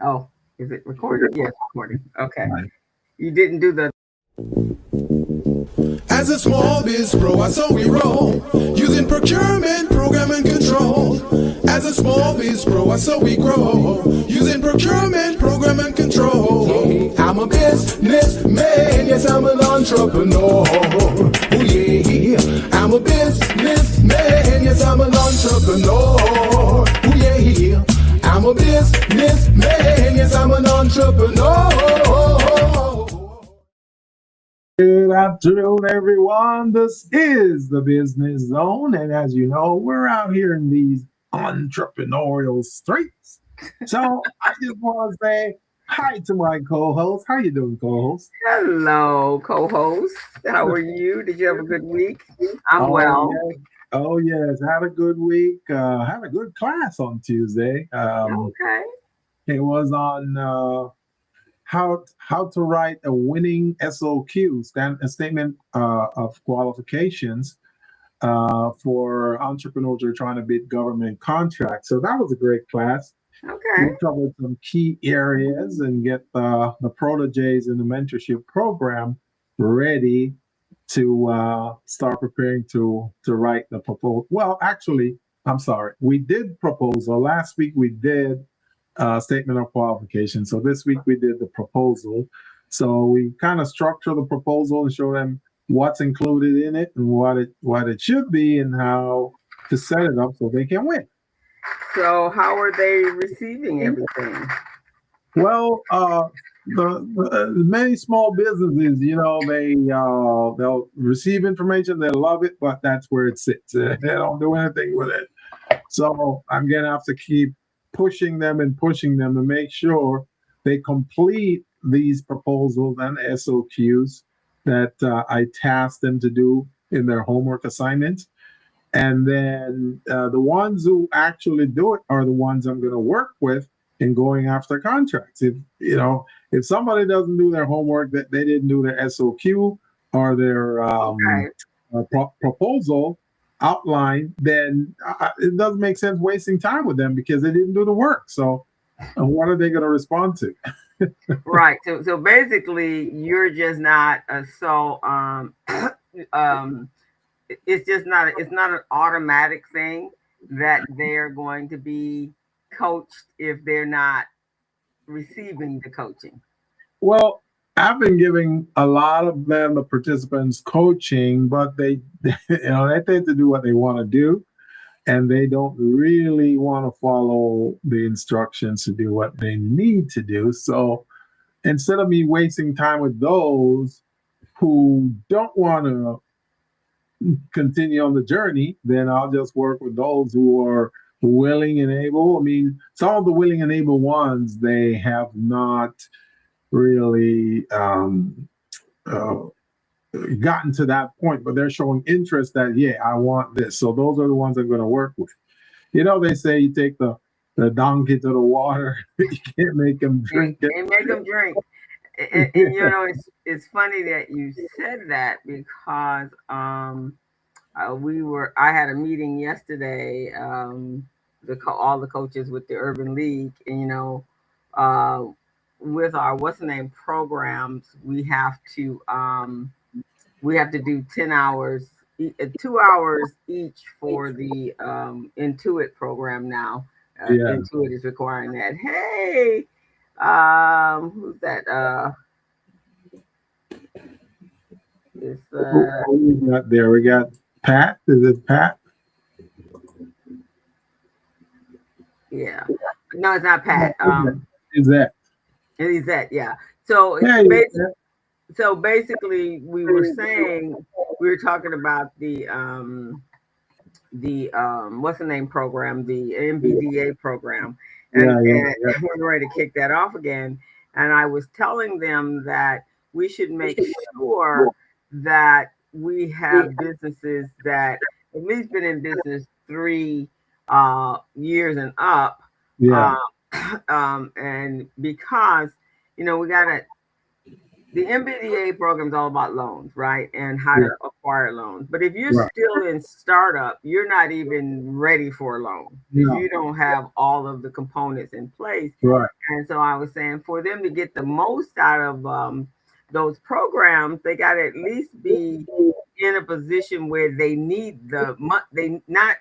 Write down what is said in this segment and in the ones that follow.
Oh, is it recording? Yes, recording. Okay. Right. You didn't do the. As a small biz pro, I saw we roll, using procurement, program and control. As a small biz pro, I saw we grow, using procurement, program and control. I'm a businessman, yes, I'm an entrepreneur. Oh yeah, I'm a businessman, yes, I'm an entrepreneur. Oh yeah, I'm a businessman, yes, I'm an entrepreneur. Good afternoon, everyone. This is the Business Zone, and as you know, we're out here in these entrepreneurial streets. So I just want to say hi to my co-host. How you doing, co-host? Hello, co-host. How are you? Did you have a good week? I'm Oh well. yes, oh yes. Had a good week. Had a good class on Tuesday. Okay. It was on how to write a winning SOQ, a statement of qualifications for entrepreneurs who are trying to bid government contracts. So that was a great class. Okay. We covered some key areas and get the proteges in the mentorship program ready to start preparing to write the proposal. Well, actually, I'm sorry. We did proposal. Last week we did statement of qualification. So this week we did the proposal. So we kind of structure the proposal and show them what's included in it and what it should be and how to set it up so they can win. So, how are they receiving everything? Well, many small businesses, they'll receive information, they love it, but that's where it sits. They don't do anything with it. So I'm gonna have to keep pushing them to make sure they complete these proposals and SOQs that I tasked them to do in their homework assignments. And then the ones who actually do it are the ones I'm going to work with in going after contracts. If somebody doesn't do their homework, that they didn't do their SOQ or their Okay. proposal outline, then it doesn't make sense wasting time with them because they didn't do the work. So, what are they going to respond to? Right. So basically, you're just not um, it's just not it's not an automatic thing that they're going to be coached if they're not receiving the coaching. Well, I've been giving a lot of them, the participants, coaching, but they tend to do what they want to do, and they don't really want to follow the instructions to do what they need to do. So instead of me wasting time with those who don't want to continue on the journey, then I'll just work with those who are willing and able. I mean, some of the willing and able ones, they have not really uh, gotten to that point, but they're showing interest that, yeah, I want this. So those are the ones I'm going to work with. They say you take the donkey to the water, you can't make them drink it. And make them drink. And it's funny that you said that because I had a meeting yesterday, all the coaches with the Urban League, and uh, with our what's the name programs, we have to do 10 hours, 2 hours each for the Intuit program now. Yeah. Intuit is requiring that. Hey, who's that? It's Who we got there? We got Pat. Is it Pat? yeah. No, it's not Pat. Is that? Is that yeah? So Yeah, basically, we were talking about the what's the name program, the MBDA program, and we're ready to kick that off again. And I was telling them that we should make sure that we have businesses that at least been in business 3 years and up. yeah, And because we gotta the MBDA program is all about loans, right? And how Yeah. to acquire loans. But if you're Right. still in startup, you're not even ready for a loan because No. you don't have all of the components in place. Right. And so I was saying for them to get the most out of those programs, they got to at least be in a position where they need they not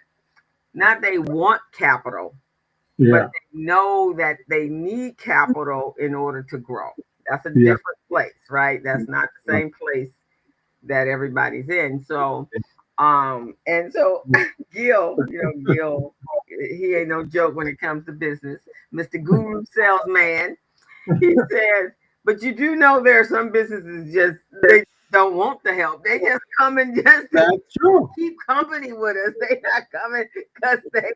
they want capital, but Yeah. they know that they need capital in order to grow. That's a Yeah. different place, right? That's not the same place that everybody's in. So, and so Gil, Gil, he ain't no joke when it comes to business. Mr. Guru Salesman, he says, but you do know there are some businesses just they don't want the help. They just come and just to That's true. keep company with us. They not coming because they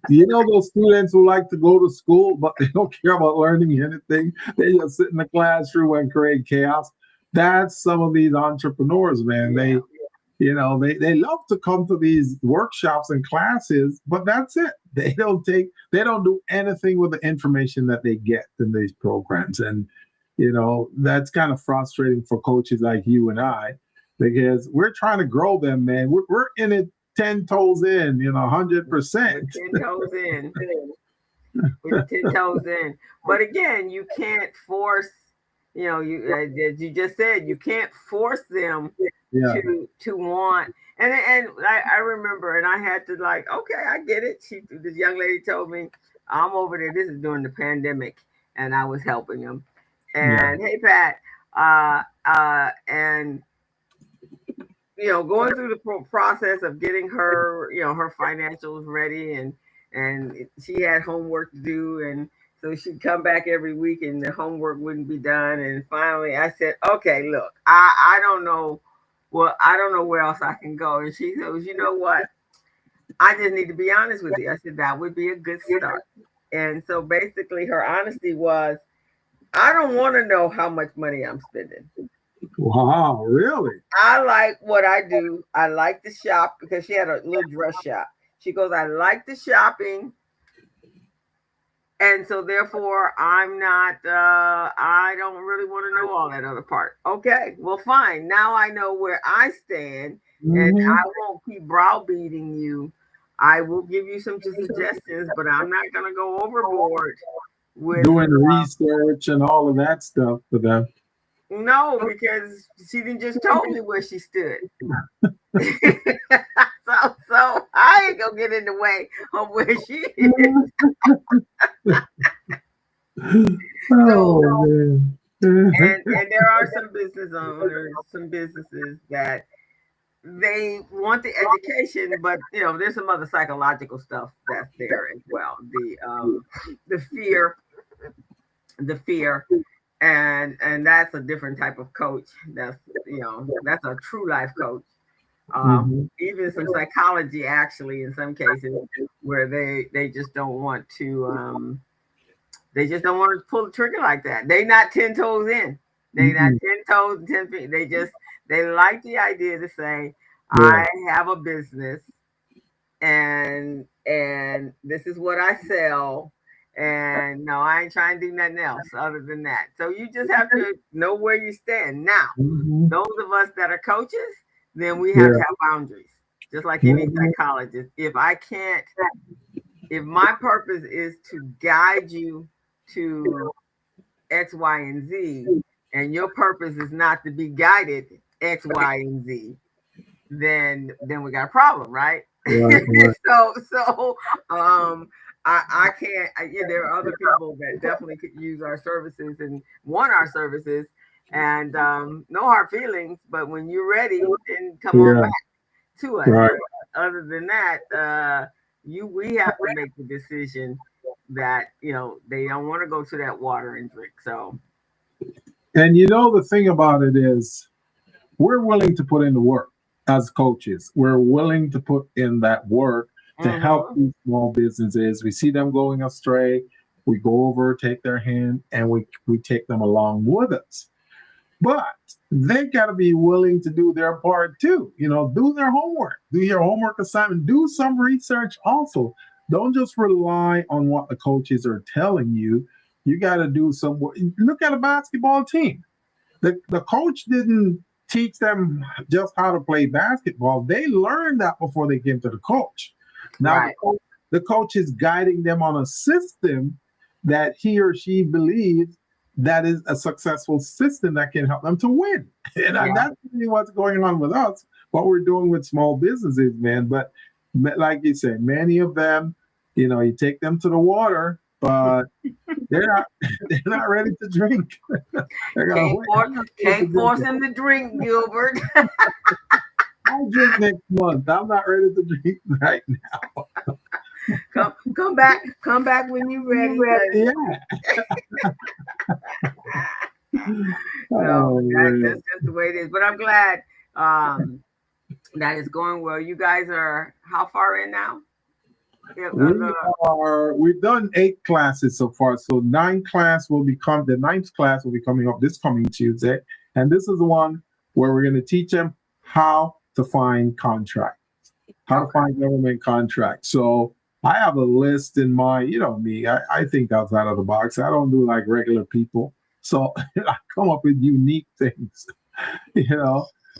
You know those students who like to go to school, but they don't care about learning anything. They just sit in the classroom and create chaos. That's some of these entrepreneurs, man. yeah. They love to come to these workshops and classes, but that's it. They don't do anything with the information that they get in these programs. And that's kind of frustrating for coaches like you and I, because we're trying to grow them, man. We're in it 10 toes in, 100%. With 10 toes in. With 10 toes in. But again, you can't force, as you just said, you can't force them Yeah. to want. And I remember, and I had to like, okay, I get it. This young lady told me, I'm over there. This is during the pandemic, and I was helping them. Yeah. And hey, Pat, and going through the process of getting her, her financials ready, and she had homework to do, and so she'd come back every week, and the homework wouldn't be done. And finally, I said, "Okay, look, I don't know, well, I don't know where else I can go." And she goes, "You know what? I just need to be honest with you." I said, "That would be a good start." And so basically, her honesty was, "I don't want to know how much money I'm spending. Wow, really? I like what I do. I like to shop," because she had a little dress shop. She goes, "I like the shopping. And so therefore I'm not I don't really want to know all that other part." Okay, well fine. Now I know where I stand, and Hmm. I won't keep browbeating you. I will give you some suggestions, but I'm not gonna go overboard with Doing research and all of that stuff for them. no, because she didn't just told me where she stood. So I ain't gonna get in the way of where she is. So Oh man. and there are some business owners, some businesses that they want the education, but there's some other psychological stuff that's there as well. The fear, the fear, and that's a different type of coach. That's a true life coach. Mhm. Even some psychology, actually, in some cases, where they just don't want to. They just don't want to pull the trigger like that. They not 10 toes in. They not Mhm. 10 toes and 10 feet. They like the idea to say, Yeah. I have a business, and this is what I sell. And no, I ain't trying to do nothing else other than that. So you just have to know where you stand. Now, Mhm. those of us that are coaches, then we have to Yeah. have boundaries. Just like any Mhm. psychologist. If my purpose is to guide you to X, Y, and Z, and your purpose is not to be guided X, Y, and Z, then we got a problem, right? Right. Right. So I can't. There are other people that definitely could use our services and want our services, and no hard feelings. But when you're ready, then come on Yeah. back to us. Right. But other than that, we have to make the decision that they don't want to go to that water and drink. So And the thing about it is, we're willing to put in the work as coaches. We're willing to put in that work to help mhm. these small businesses. We see them going astray. We go over, take their hand, and we take them along with us. But they got to be willing to do their part too. Do their homework, do your homework assignment, do some research also. Don't just rely on what the coaches are telling you. You got to do some work. Look at a basketball team. The coach didn't teach them just how to play basketball. They learned that before they came to the coach. Now Right. the coach is guiding them on a system that he or she believes that is a successful system that can help them to win. And that's really what's going on with us, what we're doing with small businesses, man. But like you said, many of them, you take them to the water, but they're not ready to drink. Can't force them to drink, Gilbert. I'll drink next month. I'm not ready to drink right now. Come back when you're ready. Yeah. No, that's just the way it is. But I'm glad that it's going well. You guys are how far in now? We've done 8 classes so far. So the ninth class will be coming up this coming Tuesday. And this is the one where we're going to teach them how to find contracts, how to find government contracts. So I have a list in my, me, I think outside of the box. I don't do like regular people. So I come up with unique things,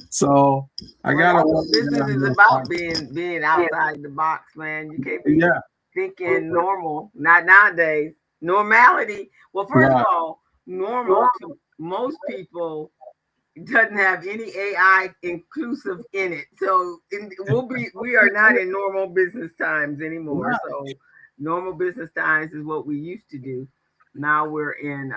So I got to. Business is about being outside the box, man. You can't be thinking normal. Not nowadays. Normality. Well, first of all, normal to most people doesn't have any AI inclusive in it. So we are not in normal business times anymore. Right. So normal business times is what we used to do. Now we're in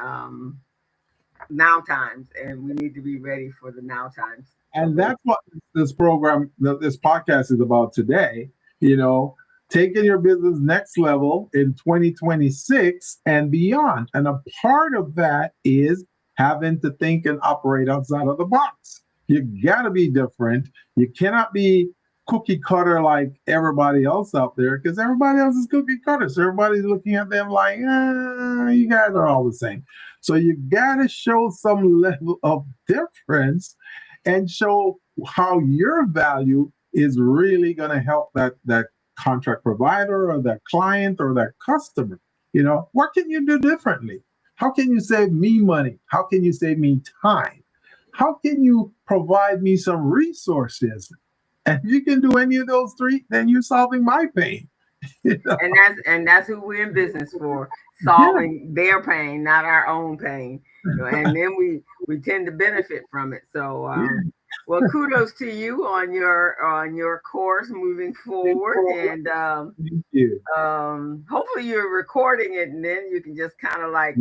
now times, and we need to be ready for the now times. And that's what this podcast is about today, taking your business next level in 2026 and beyond. And a part of that is having to think and operate outside of the box. You got to be different. You cannot be cookie cutter like everybody else out there, because everybody else is cookie cutter. So everybody's looking at them like, you guys are all the same. So you got to show some level of difference and show how your value is really going to help that contract provider or that client or that customer. What can you do differently? How can you save me money? How can you save me time? How can you provide me some resources? And if you can do any of those 3, then you're solving my pain. And that's who we're in business for, solving their pain, not our own pain. And then we tend to benefit from it. So well, kudos to you on your course moving forward. And thank you. Hopefully you're recording it, and then you can just kind of like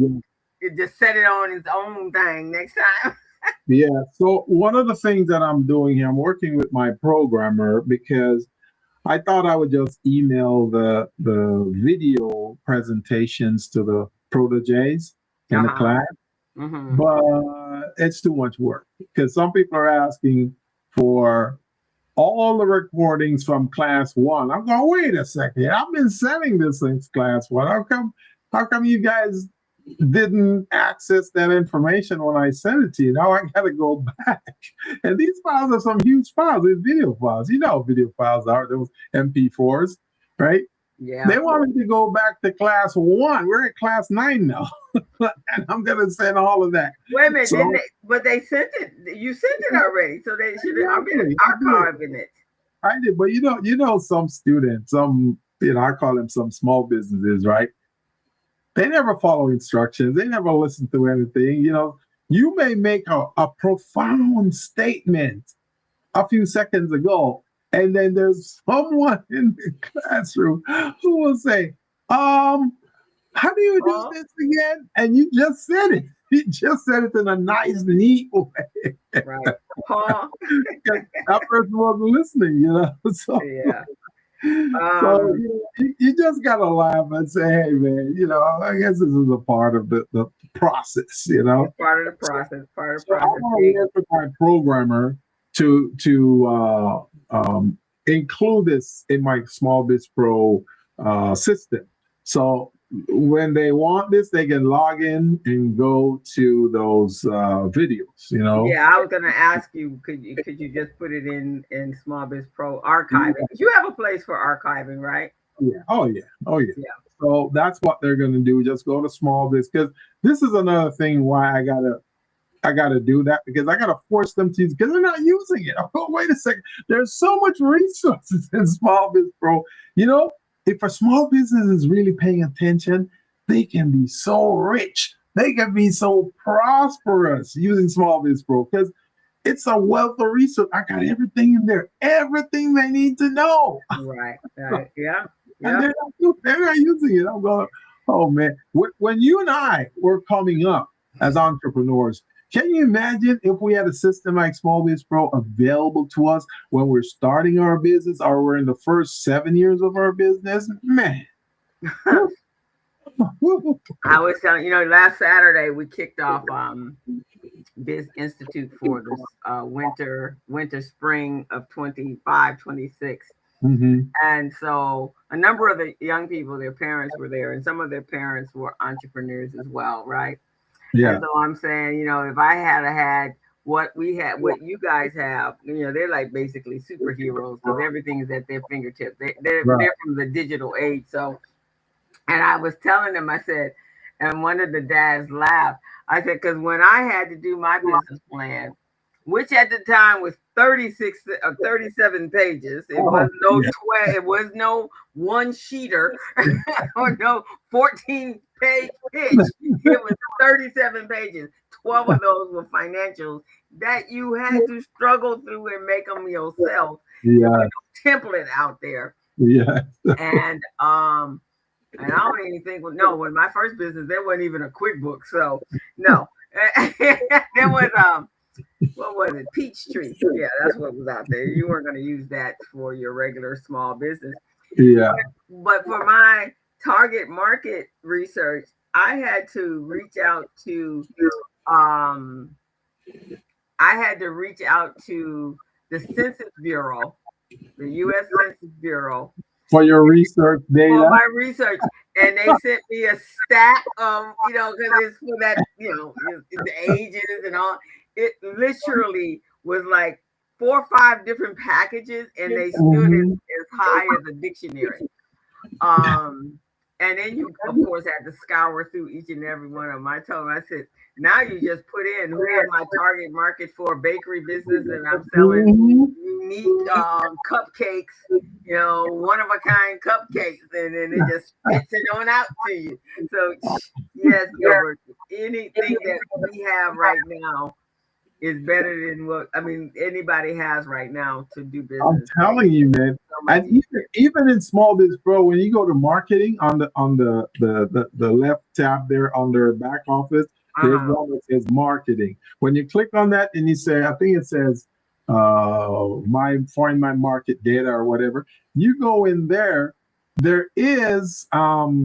just set it on its own thing next time. Yeah. So one of the things that I'm doing here, I'm working with my programmer, because I thought I would just email the video presentations to the proteges in the class. Mm-hmm. But it's too much work, because some people are asking for all the recordings from class 1. I'm going, wait a second, I've been sending this since class 1. How come you guys didn't access that information when I sent it to you? Now I got to go back. And these files are some huge files. These video files. Video files are those MP4s, right? Yeah. They want me to go back to class 1. We're at class 9 now. And I'm going to send all of that. Wait a minute. But they sent it. You sent it already. So they should have been archiving it. I did. But some students, I call them some small businesses, right? They never follow instructions. They never listen to anything. You may make a profound statement a few seconds ago, and then there's someone in the classroom who will say, how do you do this again? And you just said it. You just said it in a nice, neat way. Right. That person wasn't listening, So, yeah. So you just gotta laugh and say, "Hey, man, I guess this is a part of the process, It's part of the process. So I want to work with my programmer to include this in my Small Biz Pro system. So when they want this, they can log in and go to those videos. Yeah, I was going to ask you, could you just put it in Small Biz Pro archiving? Yeah. You have a place for archiving, right? Yeah. Oh yeah. So that's what they're going to do. Just go to Small Biz, because this is another thing why I gotta I got to do that because I got to force them to use because they're not using it. Oh, wait a second. There's so much resources in Small Biz Pro. You know, if a small business is really paying attention, they can be so rich. They can be so prosperous using Small Biz Pro because it's a wealth of resource. I got everything in there, everything they need to know. Right. Right. Yeah. And Yeah. they're not using it. I'm going, oh man. When you and I were coming up as entrepreneurs, can you imagine if we had a system like Small Biz Pro available to us when we're starting our business or we're in the first 7 years of our business? Man. I was telling last Saturday we kicked off Biz Institute for this winter spring of 25, 26. Mm-hmm. And so a number of the young people, their parents were there, and some of their parents were entrepreneurs as well, right? Yeah. And so I'm saying, if I had what we had, what you guys have, they're like basically superheroes because everything's at their fingertips. They're from the digital age. So, and I was telling them, I said, and one of the dads laughed. I said, because when I had to do my business plan, which at the time was 36 or 37 pages. It was no 12, it was no one sheeter or no 14-page pitch. It was 37 pages. 12 of those were financials that you had to struggle through and make them yourself. Yeah. There was no template out there. Yeah. And I don't even think, when my first business, there wasn't even a QuickBooks. So no, there was, what was it? Peachtree. Yeah, that's what was out there. You weren't going to use that for your regular small business. Yeah. But for my target market research, I had to reach out to the Census Bureau, the U.S. Census Bureau. For your research data? For my research. And they sent me a stack of, because it's for that, the ages and all. It literally was like 4 or 5 different packages, and they stood as high as a dictionary. And then you, of course, had to scour through each and every one of them. I told them, I said, now you just put in who is my target market for a bakery business, and I'm selling unique cupcakes, one of a kind cupcakes, and then it just spits it on out to you. So yes, Gilbert, anything that we have right now is better than what anybody has right now to do business. I'm telling you, man. And even in Small Biz Pro, when you go to marketing on the left tab there under back office, there's one that says marketing. When you click on that and you say, I think it says find my market data or whatever, you go in there. There is gosh,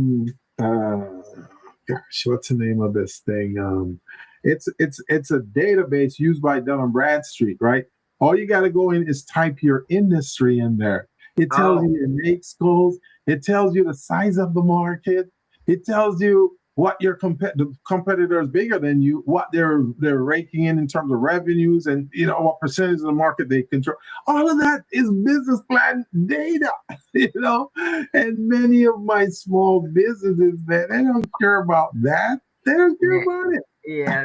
what's the name of this thing? It's a database used by Dun & Bradstreet, right? All you got to go in is type your industry in there. It tells you your NAICS goals. It tells you the size of the market. It tells you what your competitors bigger than you, what they're raking in terms of revenues, and what percentage of the market they control. All of that is business plan data, And many of my small businesses, man, they don't care about that. They don't care about it. Yeah,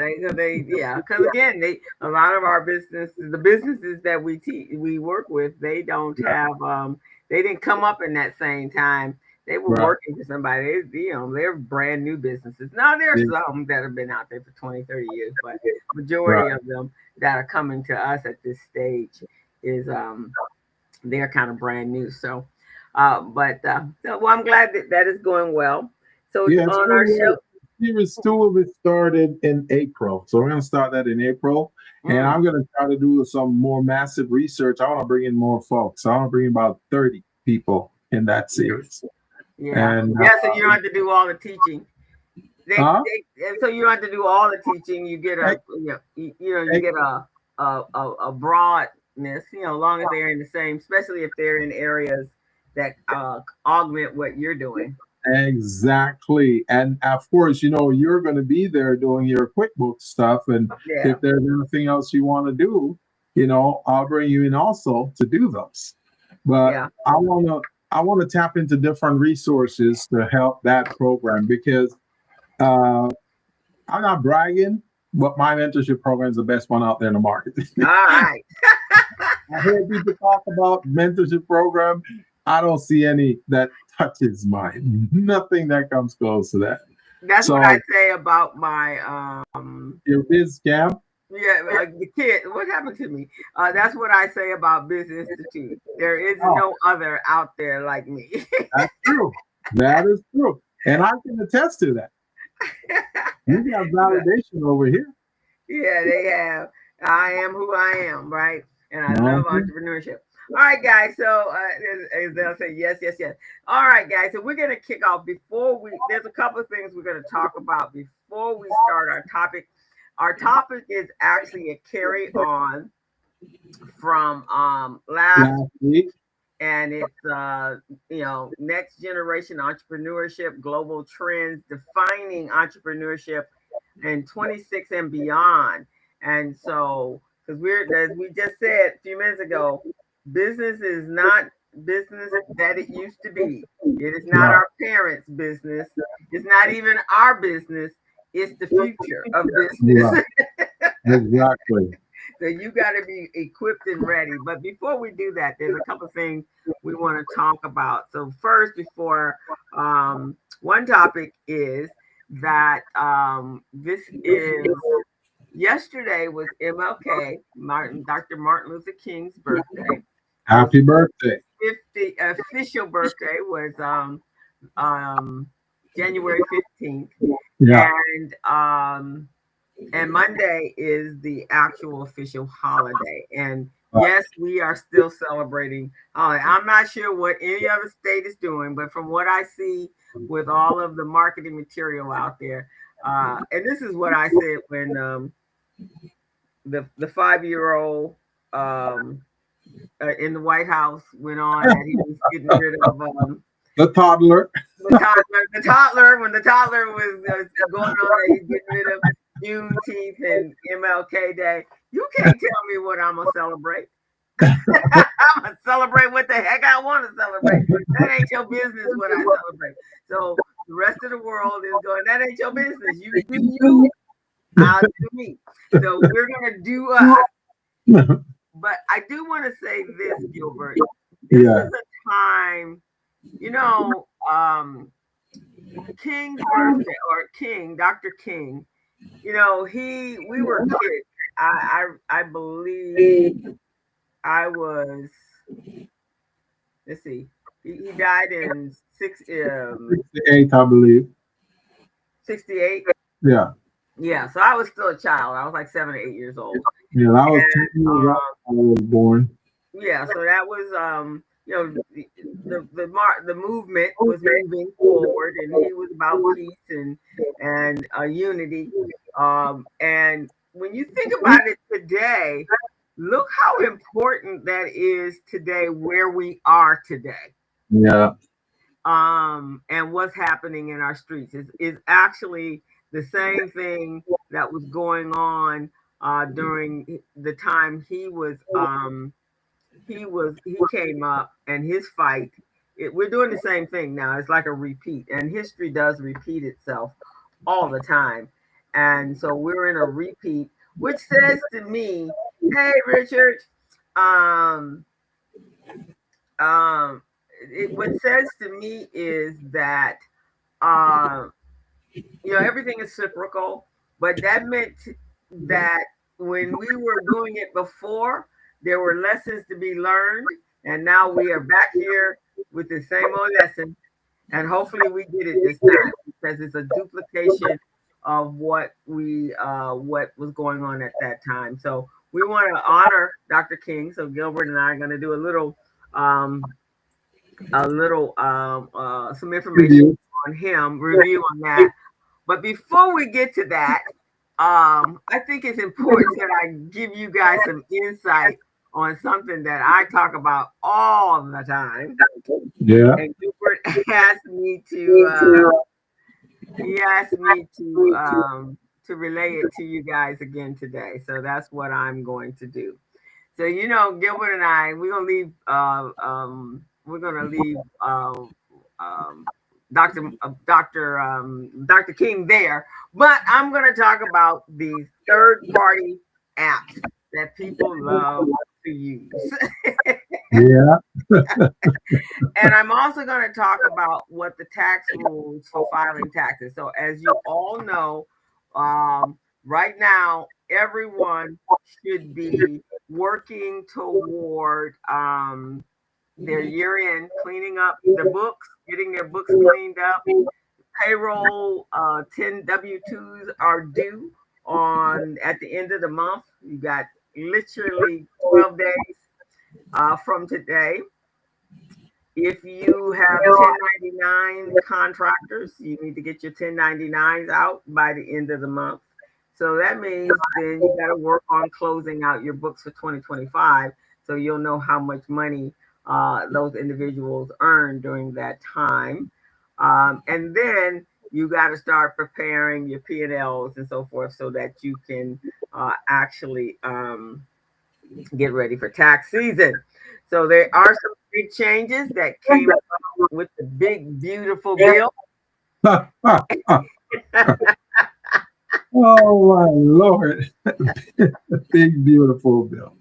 because again, a lot of our the businesses that we work with, they don't have they didn't come up in that same time. They were working for somebody. They're brand new businesses. Now there's some that have been out there for 20, 30 years, but majority of them that are coming to us at this stage is they're kind of brand new. So well, I'm glad that is going well. So it's on our show. Series 2 of it started in April. So we're going to start that in April. And I'm going to try to do some more massive research. I want to bring in more folks. I want to bring about 30 people in that series. Yeah. And so you don't have to do all the teaching. So you don't have to do all the teaching. You get a broadness, as long as they're in the same, especially if they're in areas that augment what you're doing. Exactly. And of course, you're going to be there doing your QuickBooks stuff. And if there's anything else you want to do, I'll bring you in also to do those. But I want to tap into different resources to help that program because I'm not bragging, but my mentorship program is the best one out there in the market. All right. I hear people talk about mentorship program. I don't see any that touches mine. Nothing that comes close to that. That's what I say about my your biz scam. Yeah, the kid. What happened to me? That's what I say about Biz Institute. There is no other out there like me. That's true. That is true, and I can attest to that. You got validation over here. Yeah, they have. I am who I am, right? And I love entrepreneurship. All right, guys. So as they'll say, yes, yes, yes. All right, guys. So we're gonna kick off there's a couple of things we're gonna talk about before we start our topic. Our topic is actually a carry on from last week, and it's next generation entrepreneurship, global trends, defining entrepreneurship in 26 and beyond. And so, because as we just said a few minutes ago, business is not business that it used to be. It is not our parents' business. It's not even our business. It's the future of business. Exactly. So you got to be equipped and ready. But before we do that, there's a couple of things we want to talk about. So first, before one topic is that yesterday was MLK, Dr. Martin Luther King's birthday. Happy birthday. Official birthday was January 15th. Yeah. And Monday is the actual official holiday. And yes, we are still celebrating. I'm not sure what any other state is doing, but from what I see with all of the marketing material out there, and this is what I said when the 5-year-old in the White House went on that he was getting rid of the toddler. When the toddler was going on that he's getting rid of Juneteenth and MLK Day. You can't tell me what I'm gonna celebrate. I'm gonna celebrate what the heck I want to celebrate. That ain't your business what I celebrate. So the rest of the world is going, that ain't your business. You do you, I'll do me. So we're gonna do us. But I do want to say this, Gilbert. This is a time, King's birthday, or King, Dr. King, we were kids. I believe I was, let's see, he died in 68, I believe. 68? Yeah. Yeah, so I was still a child. I was like 7 or 8 years old. Yeah, I was 10 years old when I was born. Yeah, so that was the movement was moving forward, and he was about peace and unity. And when you think about it today, look how important that is today, where we are today. Yeah. And what's happening in our streets is actually the same thing that was going on during the time he came up, and his fight. We're doing the same thing now. It's like a repeat, and history does repeat itself all the time. And so we're in a repeat, which says to me, hey, Richard, what says to me is that everything is cyclical, but that meant that when we were doing it before, there were lessons to be learned, and now we are back here with the same old lesson, and hopefully we get it this time, because it's a duplication of what was going on at that time. So we want to honor Dr. King. So Gilbert and I are going to do a little some information on him, review on that. But before we get to that, I think it's important that I give you guys some insight on something that I talk about all the time. Yeah. And Gilbert asked me to relay it to you guys again today. So that's what I'm going to do. So Gilbert and I, we're gonna leave Dr. King there, but I'm going to talk about these third-party apps that people love to use. Yeah. And I'm also going to talk about what the tax rules for filing taxes. So, as you all know, right now, everyone should be working toward their year end, cleaning up the books, getting their books cleaned up. Payroll 10 W-2s are due on at the end of the month. You got literally 12 days from today. If you have 1099 contractors, you need to get your 1099s out by the end of the month. So that means then you got to work on closing out your books for 2025 so you'll know how much money those individuals earn during that time. And then you got to start preparing your P&Ls and so forth so that you can actually get ready for tax season. So there are some big changes that came about with the big, beautiful bill. Oh my Lord. Big, beautiful bill.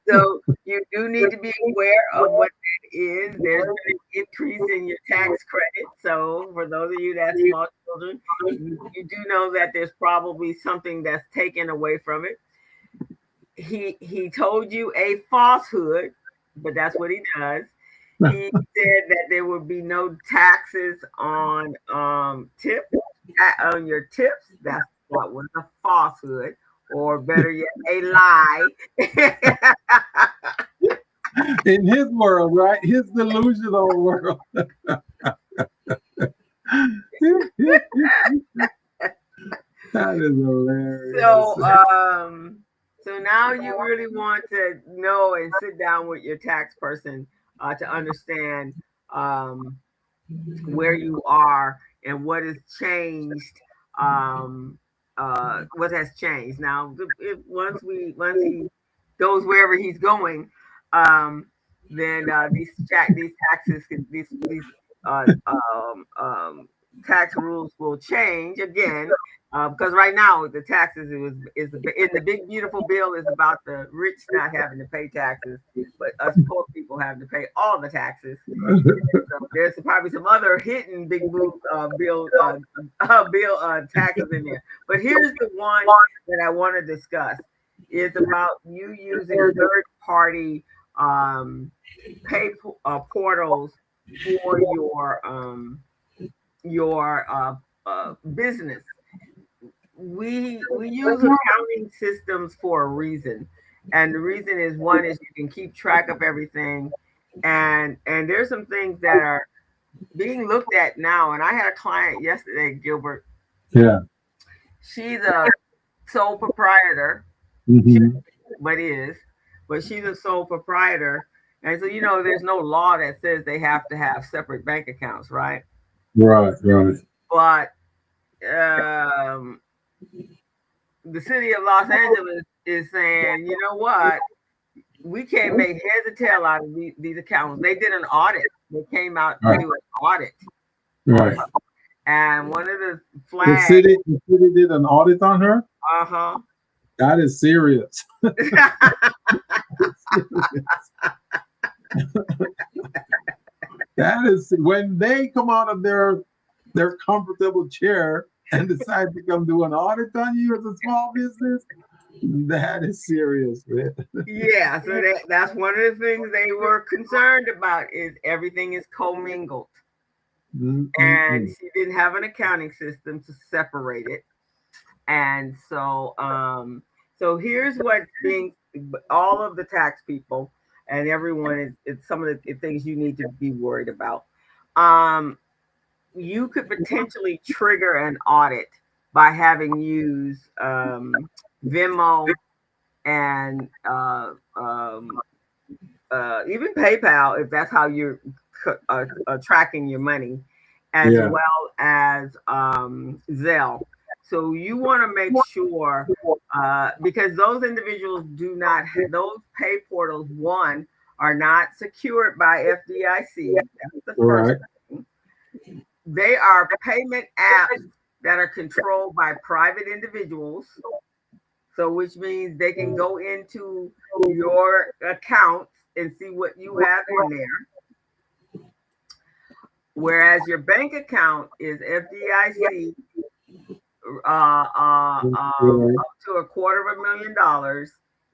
So you do need to be aware of what that is. There's been an increase in your tax credit. So for those of you that have small children, you do know that there's probably something that's taken away from it. He told you a falsehood, but that's what he does. He said that there would be no taxes on on your tips. That was a falsehood, or better yet, a lie. In his world, right? His delusional world. That is hilarious. So now you really want to know and sit down with your tax person to understand where you are and what has changed. What has changed now? Once he goes wherever he's going, then these taxes, these uh, tax rules will change again. Because right now the taxes is in the big beautiful bill is about the rich not having to pay taxes, but us poor people having to pay all the taxes. So there's probably some other hidden big bill taxes in there. But here's the one that I want to discuss: is about you using third party pay portals for your business. We use accounting systems for a reason, and the reason is one is you can keep track of everything, and there's some things that are being looked at now. And I had a client yesterday, Gilbert. Yeah. She's a sole proprietor, Mm-hmm. but she's a sole proprietor, and so there's no law that says they have to have separate bank accounts, right? Right, right. But the city of Los Angeles is saying, you know what? We can't make heads or tail out of these accounts. They did an audit. They came out to do an audit. Right. And one of the The flags. city did an audit on her? Uh-huh. That is serious. That is when they come out of their comfortable chair and decide to come do an audit on you as a small business. That is serious, man. Yeah, so that's one of the things they were concerned about is everything is commingled. Mm-hmm. And she didn't have an accounting system to separate it. And so here's what all of the tax people and everyone is some of the things you need to be worried about. You could potentially trigger an audit by having used Venmo and even PayPal, if that's how you're tracking your money, as well as Zelle. So you want to make sure, because those individuals those pay portals, one, are not secured by FDIC. That's the first thing. they are payment apps that are controlled by private individuals. So, which means they can go into your accounts and see what you have in there. Whereas your bank account is FDIC, up to $250,000,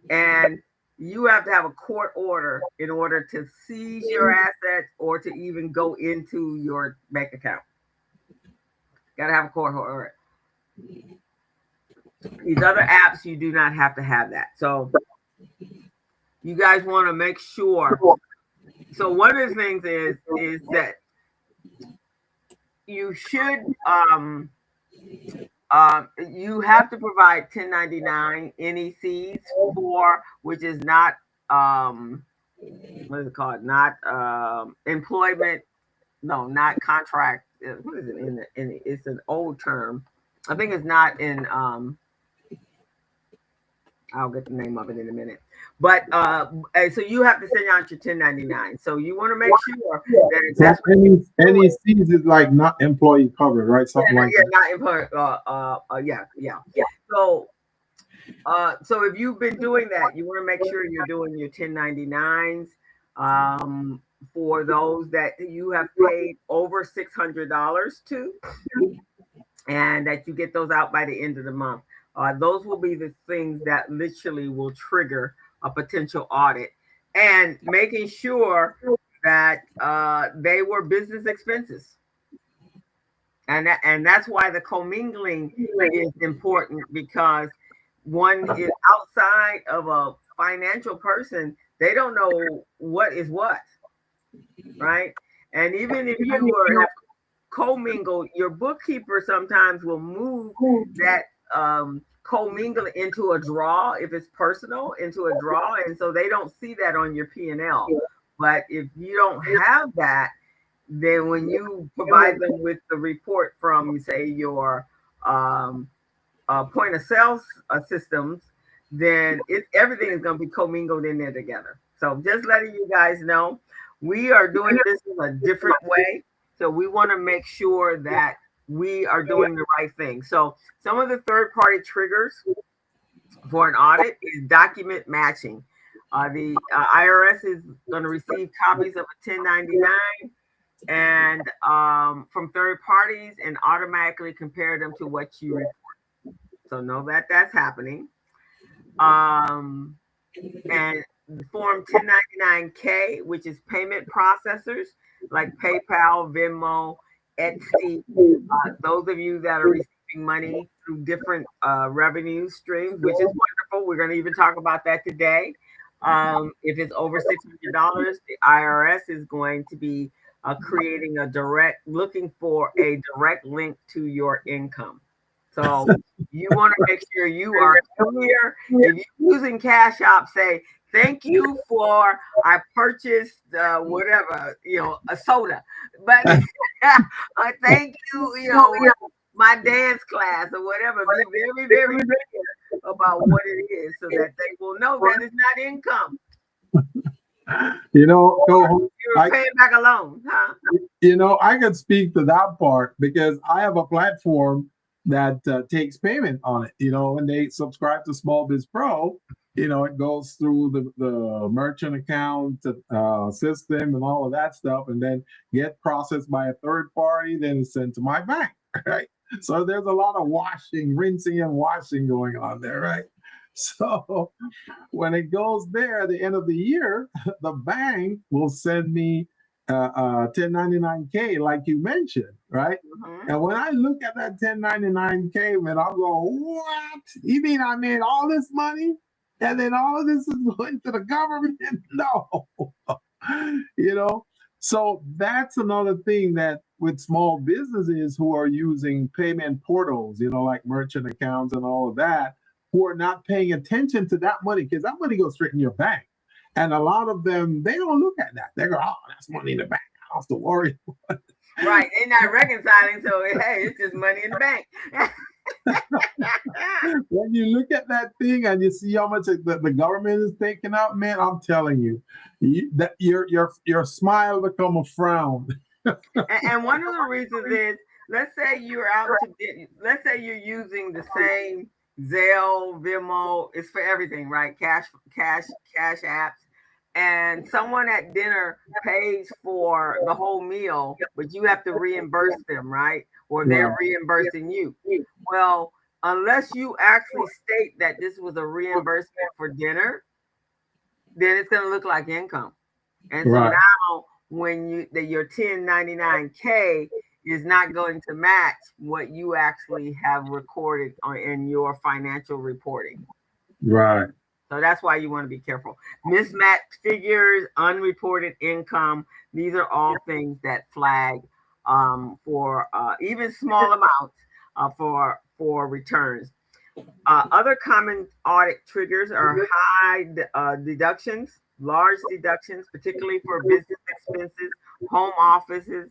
and you have to have a court order in order to seize your assets or to even go into your bank account. Got to have a court order. These other apps, you do not have to have that. So you guys want to make sure. So one of the things is that you should you have to provide 1099 NECs for, which is not what is it called? Not employment. No, not contract. What is it it's an old term. I think it's not in I'll get the name of it in a minute. But so you have to send out your 1099. So you want to make sure that NECs is like not employee covered, right? Something like that. Not employee. Yeah. So so if you've been doing that, you want to make sure you're doing your 1099s for those that you have paid over $600 to, and that you get those out by the end of the month. Those will be the things that literally will trigger a potential audit, and making sure that they were business expenses. And that's why the commingling is important, because one is outside of a financial person. They don't know what is what, right? And even if you are commingled, your bookkeeper sometimes will move that commingle into a draw, if it's personal, into a draw, and so they don't see that on your P&L. But if you don't have that, then when you provide them with the report from, say, your point of sale systems, then everything is going to be commingled in there together. So just letting you guys know, we are doing this in a different way. So we want to make sure that we are doing the right thing. So some of the third-party triggers for an audit is document matching. The IRS is going to receive copies of a 1099 and from third parties and automatically compare them to what you report. So know that that's happening. And Form 1099-K, which is payment processors like PayPal, Venmo, Etsy. Those of you that are receiving money through different revenue streams, which is wonderful. We're going to even talk about that today. If it's over $600, the IRS is going to be creating looking for a direct link to your income. So you want to make sure you are clear. If you're using Cash App, say, thank you for, I purchased whatever, a soda. But thank you, my dance class or whatever. Be very, very clear about what it is so that they will know that it's not income. You're paying back a loan, huh? I could speak to that part because I have a platform that takes payment on it. When they subscribe to Small Biz Pro, it goes through the merchant account system and all of that stuff, and then get processed by a third party, then it's sent to my bank, right? So there's a lot of rinsing and washing going on there, right? So when it goes there at the end of the year, the bank will send me 1099-K, like you mentioned, right? Mm-hmm. And when I look at that 1099-K, man, I'll go, what? You mean I made all this money? And then all of this is going to the government? No. So that's another thing that with small businesses who are using payment portals, like merchant accounts and all of that, who are not paying attention to that money, because that money goes straight in your bank. And a lot of them, they don't look at that. They go, oh, that's money in the bank. I don't have to worry. Right. They're not reconciling. So, hey, it's just money in the bank. When you look at that thing and you see how much the government is taking out, man, I'm telling you, that your smile become a frown. And one of the reasons is, let's say you're out to get, let's say you're using the same Zelle, Venmo, it's for everything, right? Cash apps. And someone at dinner pays for the whole meal, but you have to reimburse them, right? Or they're Right. reimbursing you. Well, unless you actually state that this was a reimbursement for dinner, then it's going to look like income. And so Right. now when your 1099K is not going to match what you actually have recorded in your financial reporting. Right. So that's why you want to be careful. Mismatched figures, unreported income, these are all things that flag for even small amounts for returns. Other common audit triggers are high deductions, large deductions, particularly for business expenses, home offices,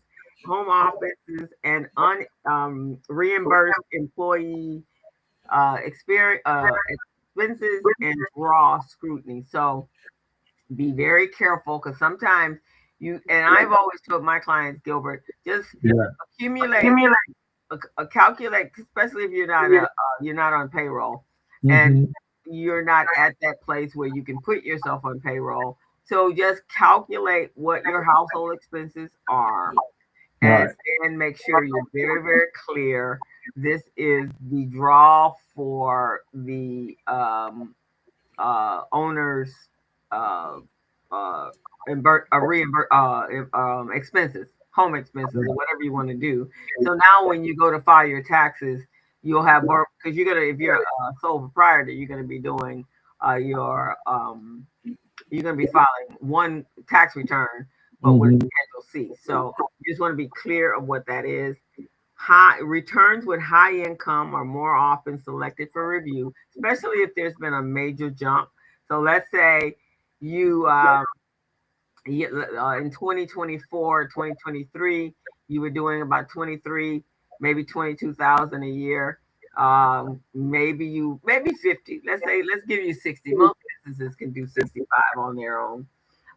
and reimbursed employee expenses and draw scrutiny. So be very careful, because sometimes and I've always told my clients, Gilbert, just Yeah. accumulate calculate, especially if you're not on payroll, and Hmm. you're not at that place where you can put yourself on payroll. So just calculate what your household expenses are, and Right. then make sure you're very, very clear. This is the draw for the owner's uh, uh, expenses, home expenses, or whatever you want to do. So now, when you go to file your taxes, you'll have more, because if you're a sole proprietor, you're gonna be doing you're gonna be filing one tax return, but with a Hmm. Schedule C. So you just want to be clear of what that is. High returns with high income are more often selected for review, especially if there's been a major jump. So let's say you in 2024, 2023, you were doing about 23, maybe 22,000 a year. Maybe 50. Let's give you 60. Most businesses can do 65 on their own,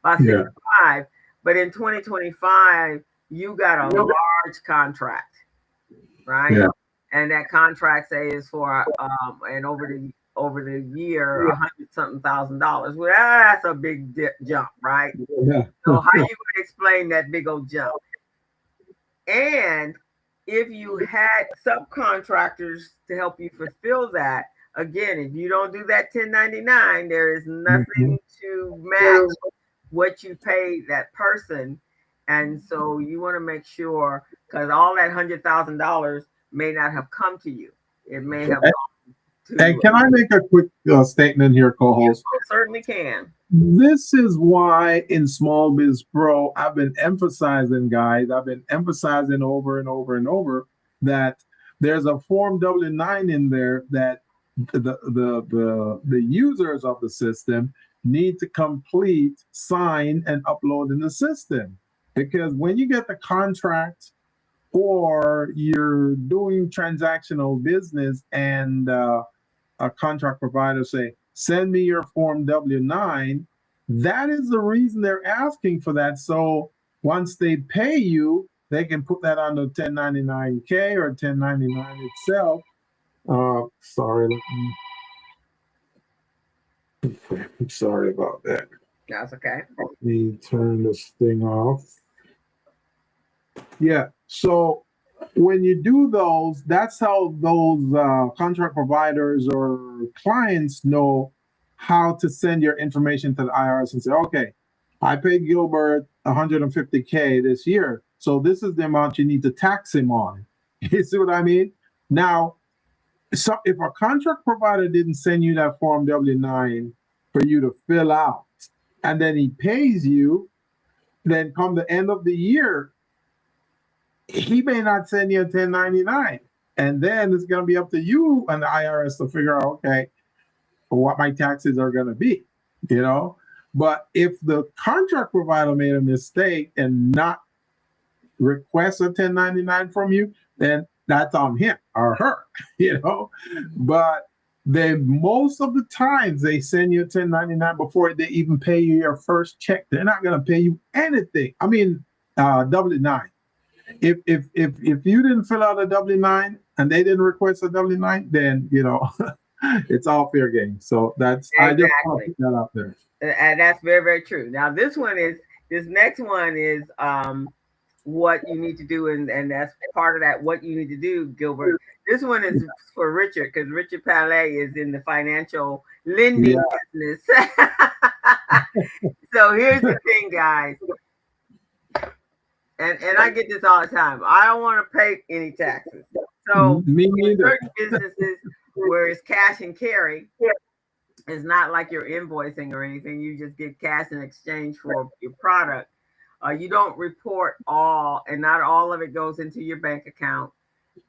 about Yeah. 65. But in 2025, you got a large contract, right? Yeah. And that contract, say, is for and over the year, $100-something thousand. Well, that's a big jump, right? Yeah. So how you going to explain that big old jump? And if you had subcontractors to help you fulfill that, again, if you don't do that 1099, there is Hmm. nothing to match what you pay that person. And so you want to make sure, because all that $100,000 may not have come to you. It may have gone And to, can I make a quick statement here, you co-host? certainly can. This is why in Small Biz Pro, I've been emphasizing, guys, I've been emphasizing over and over and over that there's a Form W-9 in there that the users of the system need to complete, sign, and upload in the system. Because when you get the contract or you're doing transactional business and a contract provider say, send me your Form W-9, that is the reason they're asking for that. So once they pay you, they can put that on the 1099K or 1099 itself. Sorry, I'm sorry about that. That's okay. Let me turn this thing off. Yeah. So when you do those, that's how those contract providers or clients know how to send your information to the IRS and say, okay, I paid Gilbert 150K this year. So this is the amount you need to tax him on. You see what I mean? Now, so if a contract provider didn't send you that Form W-9 for you to fill out, and then he pays you, then come the end of the year, he may not send you a 1099. And then it's going to be up to you and the IRS to figure out, okay, what my taxes are going to be, you know? But if the contract provider made a mistake and not request a 1099 from you, then that's on him or her, you know? But most of the times they send you a 1099 before they even pay you your first check. They're not going to pay you anything. I mean, W-9. if you didn't fill out a W-9 and they didn't request a W-9, then it's all fair game. So that's exactly. I just want to put that out there. And that's very, very true. Now this next one is what you need to do, and that's part of that what you need to do, Gilbert. This one is for Richard, because Richard Palais is in the financial lending business. So here's the thing, guys. And I get this all the time. I don't want to pay any taxes. So in certain businesses where it's cash and carry, it's not like you're invoicing or anything. You just get cash in exchange for your product. You don't report all, and not all of it goes into your bank account.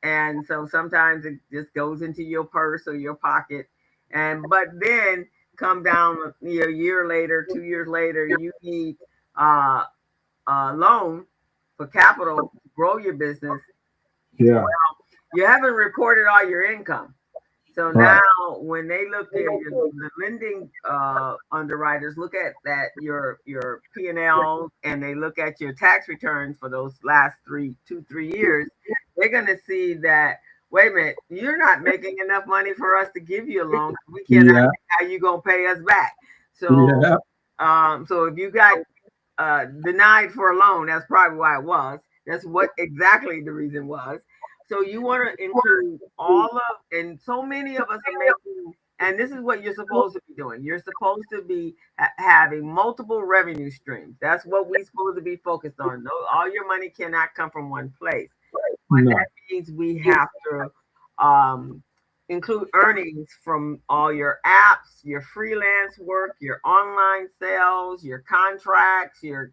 And so sometimes it just goes into your purse or your pocket. But then come down a year later, 2 years later, you need a loan for capital to grow your business. Yeah. Well, you haven't reported all your income. So now when they look at the lending underwriters look at that your P&L, and they look at your tax returns for those last 3 years, they're going to see that, wait a minute, you're not making enough money for us to give you a loan. We can't how you going to pay us back. So so if you got denied for a loan, that's probably why it was. That's what exactly the reason was. So you want to include all of, and so many of us are making, and this is what you're supposed to be doing. You're supposed to be having multiple revenue streams. That's what we're supposed to be focused on. No, all your money cannot come from one place. But that means we have to include earnings from all your apps, your freelance work, your online sales, your contracts, your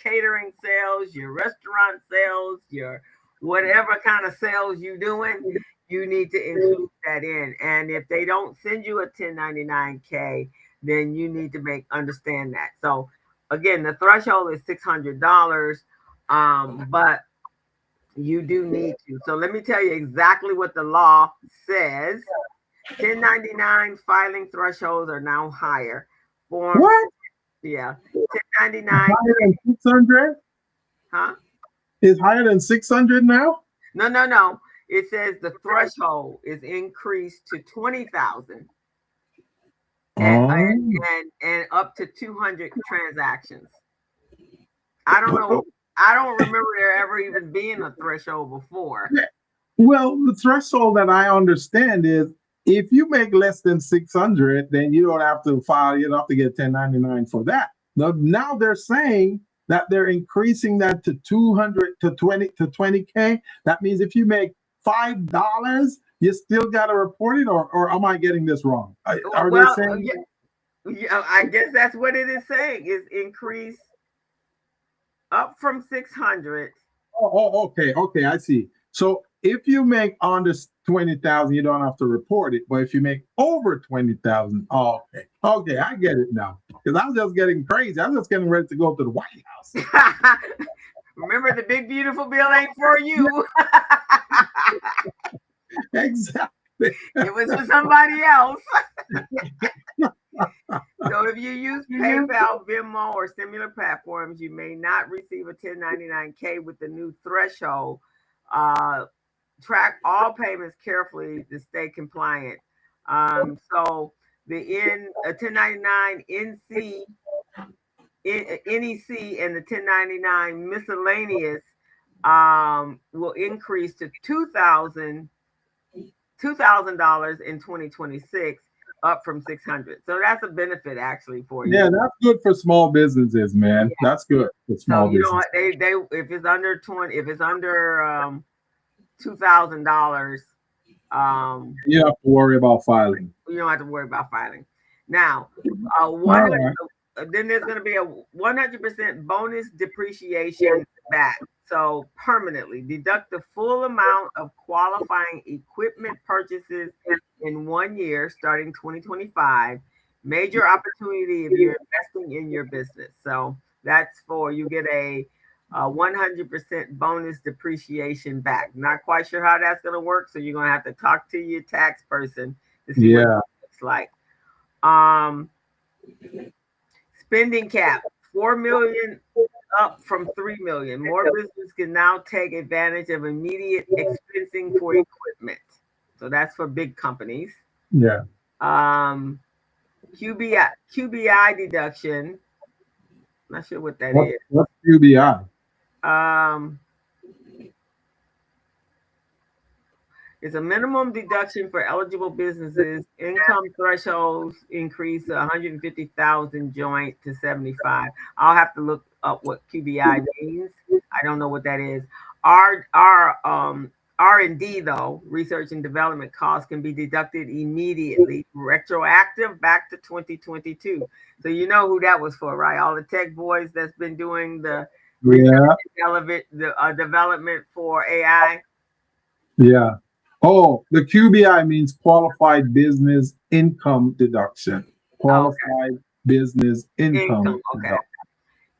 catering sales, your restaurant sales, your whatever kind of sales you're doing, you need to include that in. And if they don't send you a 1099K, then you need to understand that. So again, the threshold is $600, but you do need to. So let me tell you exactly what the law says. 1099 filing thresholds are now higher. What? Yeah. 1099. Higher than 600? Huh? Is higher than 600 now? No. It says the threshold is increased to 20,000 and up to 200 transactions. I don't know. I don't remember there ever even being a threshold before. Well, the threshold that I understand is if you make less than 600, then you don't have to file. You don't have to get 1099 for that. Now they're saying that they're increasing that to 200 to 20K. That means if you make $5, you still got to report it, or am I getting this wrong? Are they saying? Yeah, I guess that's what it is saying, is increase up from 600. Okay, I see. So if you make under 20,000, you don't have to report it. But if you make over 20,000, okay, I get it now. Because I'm just getting crazy. I'm just getting ready to go to the White House. Remember, the big beautiful bill ain't for you. Exactly. It was for somebody else. So if you use PayPal, Venmo, or similar platforms, you may not receive a 1099K with the new threshold. Track all payments carefully to stay compliant. So the 1099 NEC and the 1099 miscellaneous will increase to $2,000 in 2026, up from 600. So that's a benefit actually for you. Yeah, that's good for small businesses, man. Yeah. That's good for small businesses. So if it's under $2,000, you don't have to worry about filing. You don't have to worry about filing. Now, then there's going to be a 100% bonus depreciation back. So permanently deduct the full amount of qualifying equipment purchases in 1 year, starting 2025. Major opportunity if you're investing in your business. So that's you get a 100% bonus depreciation back. Not quite sure how that's going to work. So you're going to have to talk to your tax person to see what it looks like. Spending cap, $4 million up from 3 million. More businesses can now take advantage of immediate expensing for equipment. So that's for big companies. Yeah. QBI deduction. Not sure what that is. What's QBI? It's a minimum deduction for eligible businesses. Income thresholds increase 150,000 joint to 75. I'll have to look up what QBI means. I don't know what that is. R&D though, research and development costs can be deducted immediately, retroactive back to 2022. So you know who that was for, right? All the tech boys that's been doing the research and development for AI. Yeah. Oh, the QBI means qualified business income deduction. Qualified business income. Okay.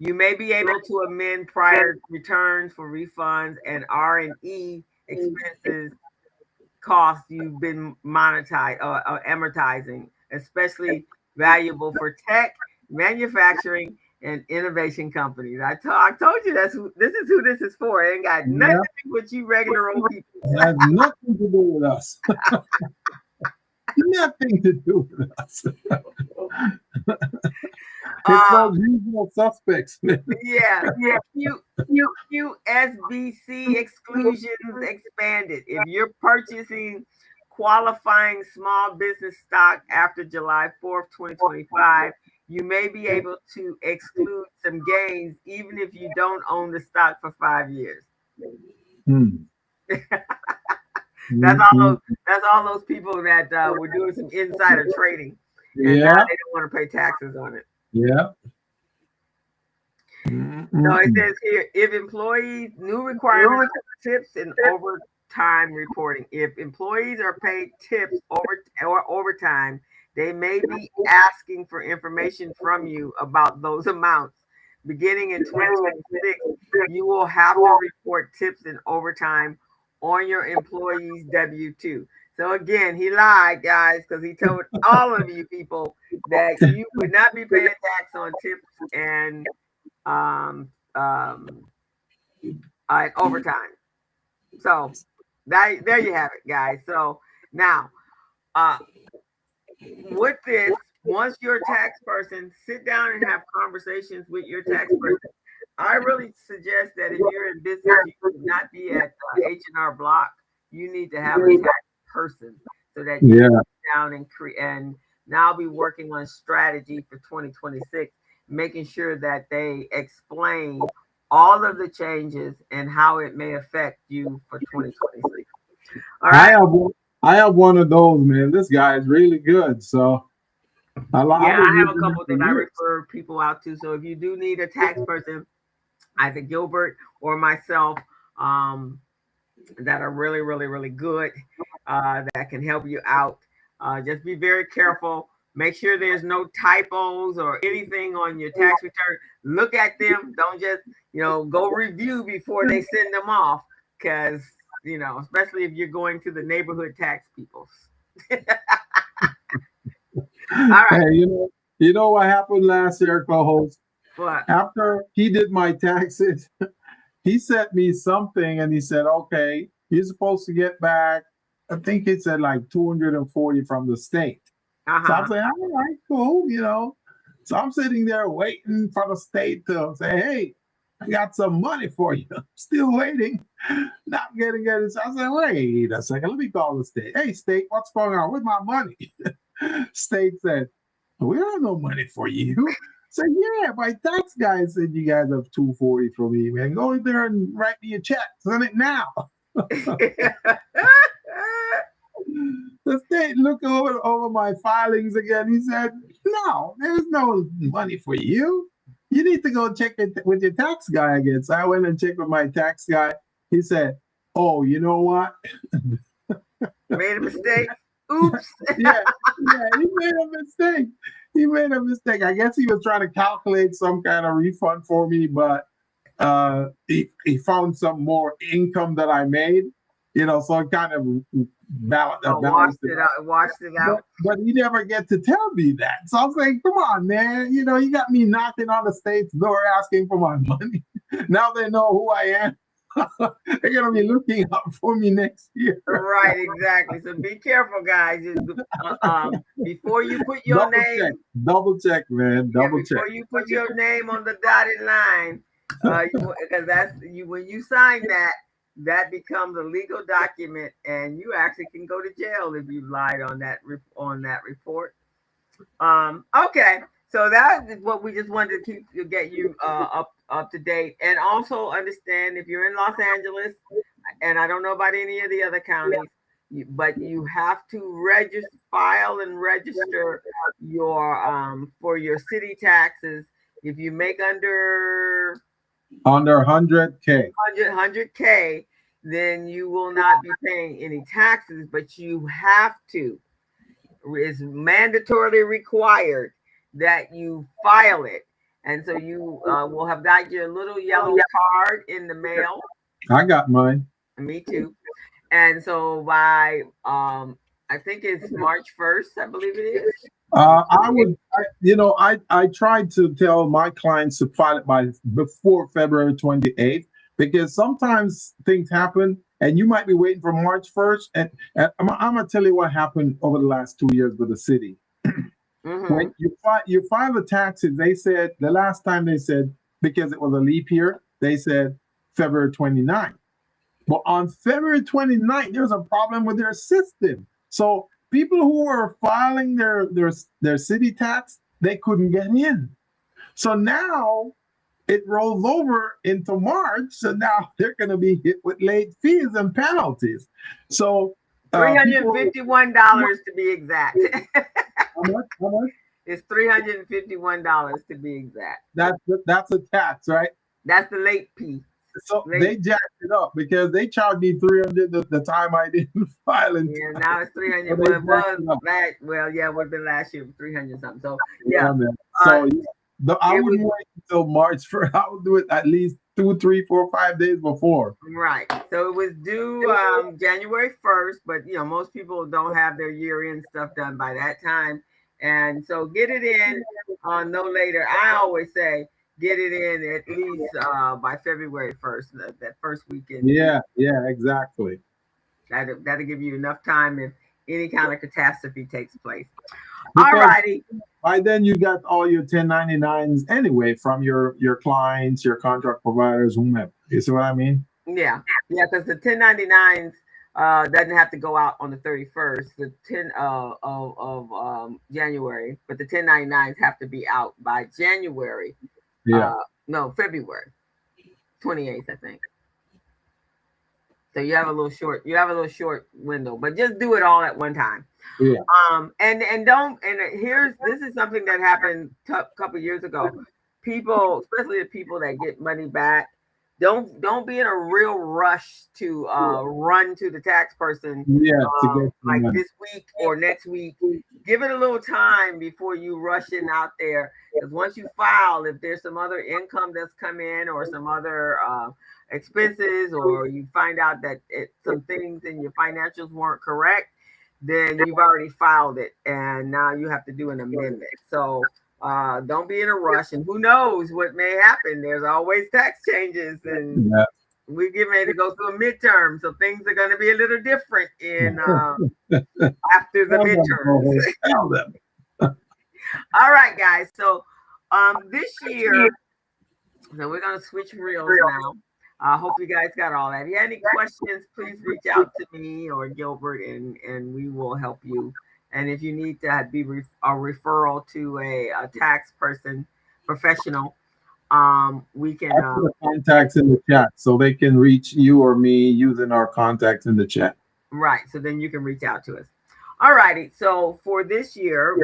You may be able to amend prior returns for refunds and R&E expenses costs you've been monetizing or amortizing, especially valuable for tech, manufacturing, and innovation companies. I told you this is who this is for. It ain't got nothing to do with you regular old people. It has nothing to do with us. Nothing to do with us. It's those usual suspects. Yeah. QSBC exclusions expanded. If you're purchasing qualifying small business stock after July 4th, 2025, you may be able to exclude some gains even if you don't own the stock for 5 years. That's all those people that were doing some insider trading, and now they don't want to pay taxes on it. Yeah. So it says here, if employees, new requirements for tips and overtime reporting. If employees are paid tips or overtime, they may be asking for information from you about those amounts. Beginning in 2026, you will have to report tips and overtime on your employee's W-2. So again, he lied, guys, because he told all of you people that you would not be paying tax on tips and overtime. So there you have it, guys. So now, with this, once you're a tax person, sit down and have conversations with your tax person. I really suggest that if you're in business, you should not be at H&R Block. You need to have a tax person so that you can sit down and now be working on strategy for 2026, making sure that they explain all of the changes and how it may affect you for 2026. All right. I have one of those, man. This guy is really good. So I have a couple that I refer people out to. So if you do need a tax person, either Gilbert or myself, that are really, really, really good, that can help you out. Just be very careful. Make sure there's no typos or anything on your tax return. Look at them. Don't just, go review before they send them off, because, especially if you're going to the neighborhood tax people. All right. Hey, you know what happened last year, co-host? What? After he did my taxes, he sent me something and he said, okay, you're supposed to get back, I think it said like 240 from the state. So I'm saying, all right, cool, So I'm sitting there waiting for the state to say, hey, I got some money for you. I'm still waiting, not getting it. So I said, wait a second, let me call the state. Hey, state, what's going on with my money? State said, we don't have no money for you. So yeah, my tax guy said you guys have 240 for me, man. Go in there and write me a check. Send it now. The state looked over my filings again. He said, no, there's no money for you. You need to go check it with your tax guy again. So I went and checked with my tax guy. He said, oh, you know what? Made a mistake. Oops. yeah, he made a mistake. He made a mistake. I guess he was trying to calculate some kind of refund for me, but he found some more income that I made. So it kind of washed it out. But he never get to tell me that. So I was like, come on, man. You got me knocking on the state's door asking for my money. Now they know who I am. They're going to be looking out for me next year. Right, exactly. So be careful, guys. Before you put your name. Double check, man. Double check. Before you put your name on the dotted line, because when you sign that becomes a legal document, and you actually can go to jail if you lied on that report. Okay, so that is what we just wanted to get you up to date, and also understand if you're in Los Angeles, and I don't know about any of the other counties, but you have to file and register your for your city taxes. If you make under 100K, 100K, then you will not be paying any taxes, but you have to. It's mandatorily required that you file it. And so you will have got your little yellow card in the mail. I got mine. Me too. And so by I think it's March 1st, I believe it is. I tried to tell my clients to file it before February 28th, because sometimes things happen and you might be waiting for March 1st. And I'm going to tell you what happened over the last 2 years with the city. Mm-hmm. When you file the taxes, they said the last time they said, because it was a leap year, they said February 29th. But on February 29th, there was a problem with their system. So people who were filing their city tax, they couldn't get in. So now it rolls over into March. So now they're going to be hit with late fees and penalties. So $351 to be exact. How much? It's $351 to be exact. That's a tax, right? That's the late fee. So they jacked it up because they charged me $300 the time I didn't file it. Yeah, now it's $300. It would have been last year for $300 something. So yeah. I wouldn't wait until March I would do it at least 2, 3, 4, 5 days before. Right. So it was due January 1st, but most people don't have their year-end stuff done by that time. And so get it in no later. I always say get it in at least by February 1st, that first weekend. Yeah, exactly. That'll give you enough time if any kind of catastrophe takes place. All righty. By then you got all your 1099s anyway from your clients, your contract providers, whomever. You see what I mean? Yeah, because the 1099s doesn't have to go out on the 31st, the 10 of January, but the 1099s have to be out by January. Yeah. February 28th, I think. So you have a little short window, but just do it all at one time. Yeah. This is something that happened a couple years ago. People, especially the people that get money back, don't be in a real rush to run to the tax person. Yeah. Like this week or next week. Give it a little time before you rush in out there. Because once you file, if there's some other income that's come in or some other expenses, or you find out that some things in your financials weren't correct, then you've already filed it and now you have to do an amendment. So don't be in a rush, and who knows what may happen. There's always tax changes, and we're getting ready to go through a midterm, so things are going to be a little different in after the midterms. All right, guys, so this year, so we're going to switch reels now. I hope you guys got all that. If you have any questions, please reach out to me or Gilbert, and we will help you. And if you need to be a referral to a tax person, professional, we can put contacts in the chat so they can reach you or me using our contacts in the chat. Right. So then you can reach out to us. All righty. So for this year,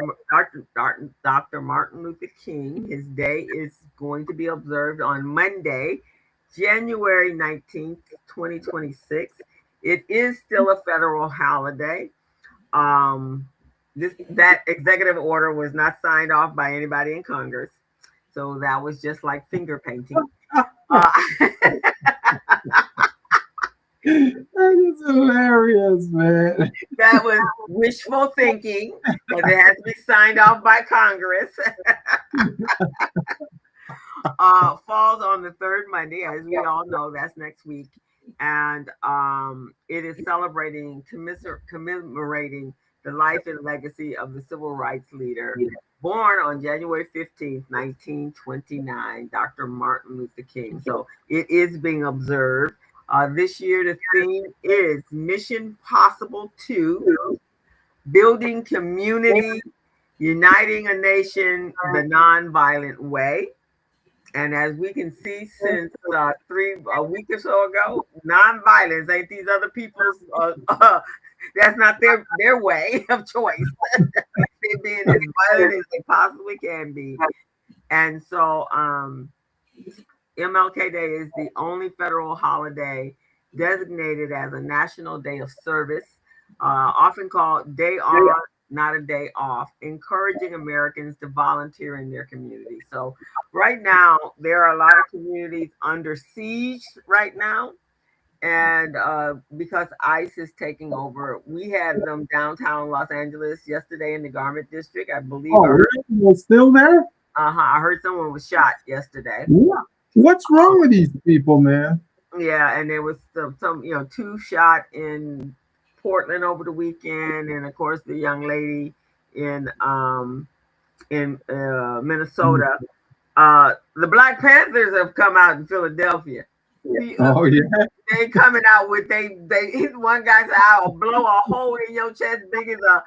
Dr. Martin Luther King, his day is going to be observed on Monday, January 19th, 2026. It is still a federal holiday. That executive order was not signed off by anybody in Congress. So that was just like finger painting. That is hilarious, man. That was wishful thinking because it has to be signed off by Congress. Falls on the third Monday, as we all know. That's next week, and it is celebrating, commemorating the life and legacy of the civil rights leader born on January 15th, 1929, Dr. Martin Luther King. So it is being observed. This year, the theme is Mission Possible 2, Building Community, Uniting a Nation the Nonviolent Way. And as we can see, since a week or so ago, nonviolence ain't these other people's. That's not their way of choice. They're being as violent as they possibly can be. And so, MLK Day is the only federal holiday designated as a national day of service, often called Day On, not a day off, encouraging Americans to volunteer in their community. So right now, there are a lot of communities under siege right now. And because ICE is taking over, we had them downtown Los Angeles yesterday in the Garment District, I believe. Oh, really? They're still there? I heard someone was shot yesterday. Yeah. What's wrong with these people, man? Yeah, and there was some 2 shot in Portland over the weekend, and of course the young lady in Minnesota. The Black Panthers have come out in Philadelphia. Oh yeah, they coming out with they one guy said, "I'll blow a hole in your chest big as a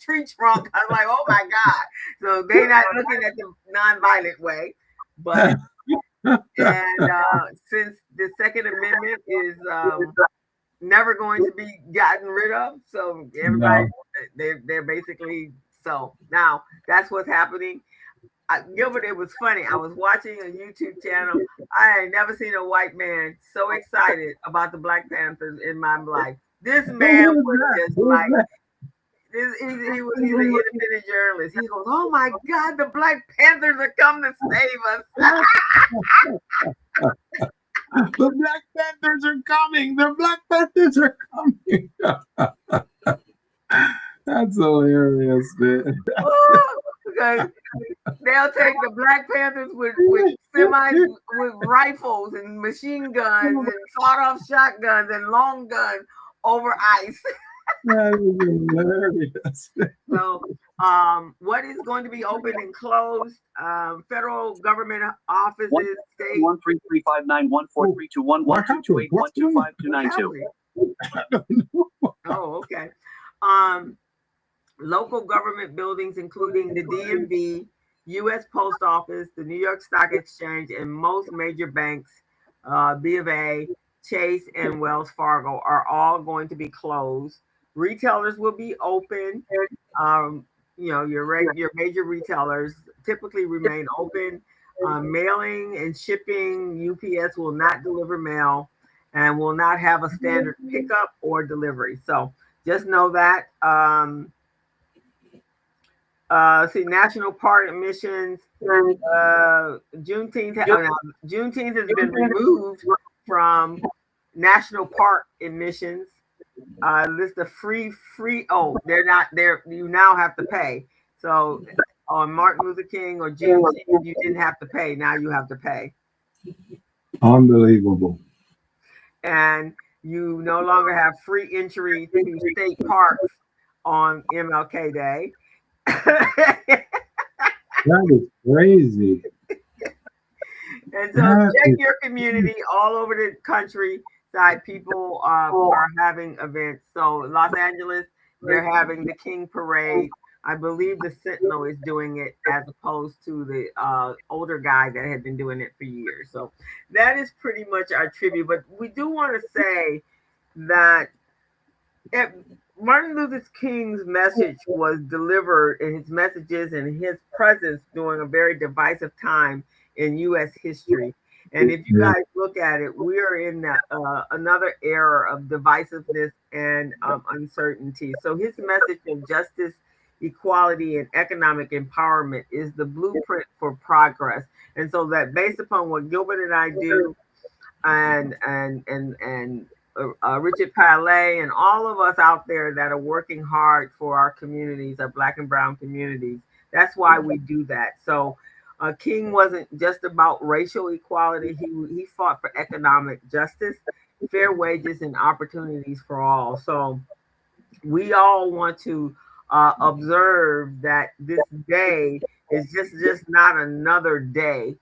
tree trunk." I was like, "Oh my God!" So they're not looking at the nonviolent way, but and since the Second Amendment is never going to be gotten rid of, so everybody they're basically so now that's what's happening. Gilbert, it was funny. I was watching a YouTube channel. I ain't never seen a white man so excited about the Black Panthers in my life. This man was just like, he's an independent journalist. He goes, "Oh my God, the Black Panthers are come to save us." The Black Panthers are coming. The Black Panthers are coming. That's hilarious, man. Because they'll take the Black Panthers with semis, with rifles and machine guns and sawed-off shotguns and long guns over ICE. That is hilarious. So, what is going to be open and closed? Federal government offices. 1-335-914-321-122-8-125-292. Oh, okay. Local government buildings, including the DMV, U.S. Post Office, the New York Stock Exchange, and most major banks, B of A, Chase, and Wells Fargo, are all going to be closed. Retailers will be open. Your major retailers typically remain open. Mailing and shipping, UPS will not deliver mail and will not have a standard pickup or delivery. So just know that. National park admissions. Juneteenth has been removed from national park admissions. List of free. Oh, they're not there. You now have to pay. So on Martin Luther King or Juneteenth, you didn't have to pay. Now you have to pay. Unbelievable. And you no longer have free entry to state parks on MLK Day. That is crazy. And so check your community all over the country. People are having events. So Los Angeles, they're having the King Parade. I believe the Sentinel is doing it as opposed to the older guy that had been doing it for years. So that is pretty much our tribute. But we do want to say that Martin Luther King's message was delivered in his messages and his presence during a very divisive time in U.S. history. And if you guys look at it, we are in another era of divisiveness and uncertainty. So his message of justice, equality, and economic empowerment is the blueprint for progress. And so that based upon what Gilbert and I do and Richard Palais, and all of us out there that are working hard for our communities, our Black and Brown communities. That's why we do that. So King wasn't just about racial equality. He fought for economic justice, fair wages, and opportunities for all. So we all want to observe that this day is just not another day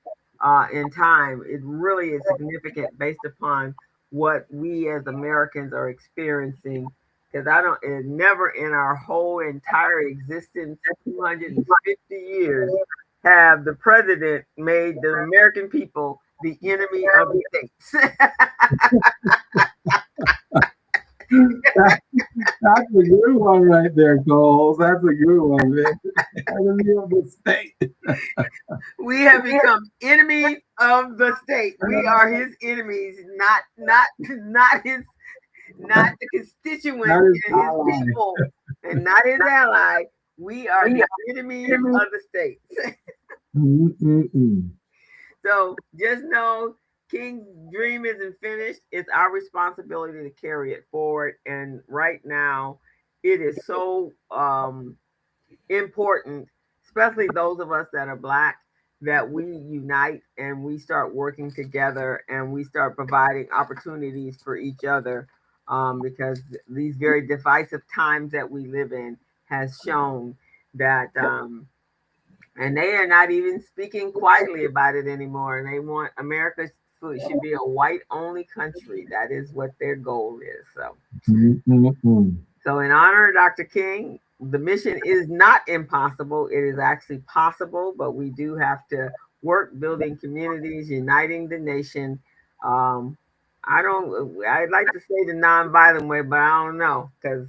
in time. It really is significant based upon what we as Americans are experiencing. Because it never in our whole entire existence, 250 years, have the president made the American people the enemy of the states. That's a good one right there, Coles. That's a good one, man. Enemy of the state. We have become enemies of the state. We are his enemies, not the constituents Not and his his ally. people, and not his ally. We are the enemies of the states. Mm-mm-mm. So just know King's dream isn't finished. It's our responsibility to carry it forward. And right now, it is so important, especially those of us that are Black, that we unite and we start working together and we start providing opportunities for each other, because these very divisive times that we live in has shown that and they are not even speaking quietly about it anymore. And they want America should be a white only country. That is what their goal is. Mm-mm-mm. So in honor of Dr. King, the mission is not impossible. It is actually possible, but we do have to work building communities, uniting the nation. Um, I'd like to say the nonviolent way, but I don't know because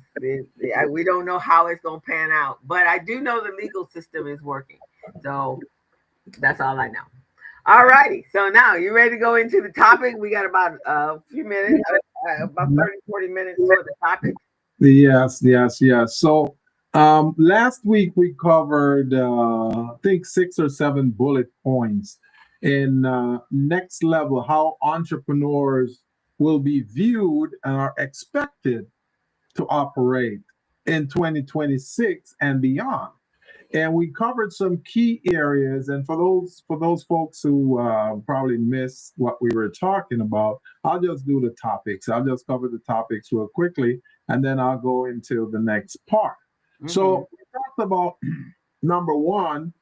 we don't know how it's going to pan out. But I do know the legal system is working. So that's all I know. All righty. So now you ready to go into the topic? We got about a few minutes, about 30, 40 minutes for the topic. Yes. So last week we covered, I think, 6 or 7 bullet points in next level, how entrepreneurs will be viewed and are expected to operate in 2026 and beyond. And we covered some key areas. And for those folks who probably missed what we were talking about, I'll just do the topics. I'll just cover the topics real quickly, and then I'll go into the next part. Mm-hmm. So we talked about number one,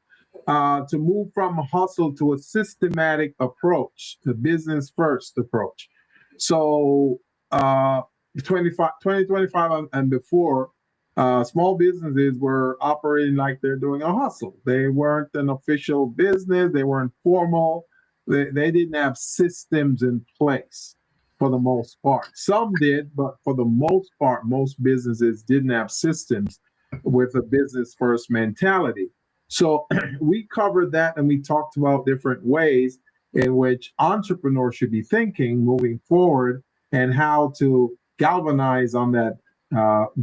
to move from a hustle to a systematic approach, the business first approach. So 2025 and before, small businesses were operating like they're doing a hustle. They weren't an official business. They weren't formal. They didn't have systems in place for the most part. Some did, but for the most part, most businesses didn't have systems with a business first mentality. So we covered that, and we talked about different ways in which entrepreneurs should be thinking moving forward and how to galvanize on that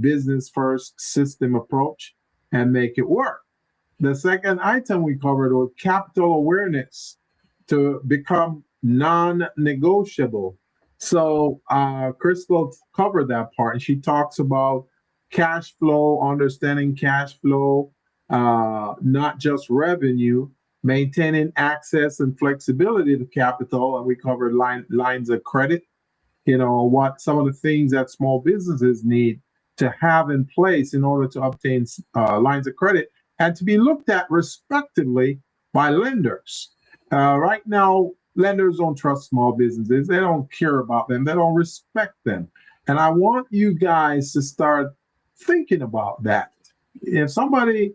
business first system approach and make it work. The second item we covered was capital awareness to become non-negotiable. So Crystal covered that part, and she talks about cash flow, understanding cash flow, not just revenue, maintaining access and flexibility to capital, and we covered lines of credit. What some of the things that small businesses need to have in place in order to obtain lines of credit and to be looked at respectively by lenders. Right now, lenders don't trust small businesses. They don't care about them. They don't respect them. And I want you guys to start thinking about that. If somebody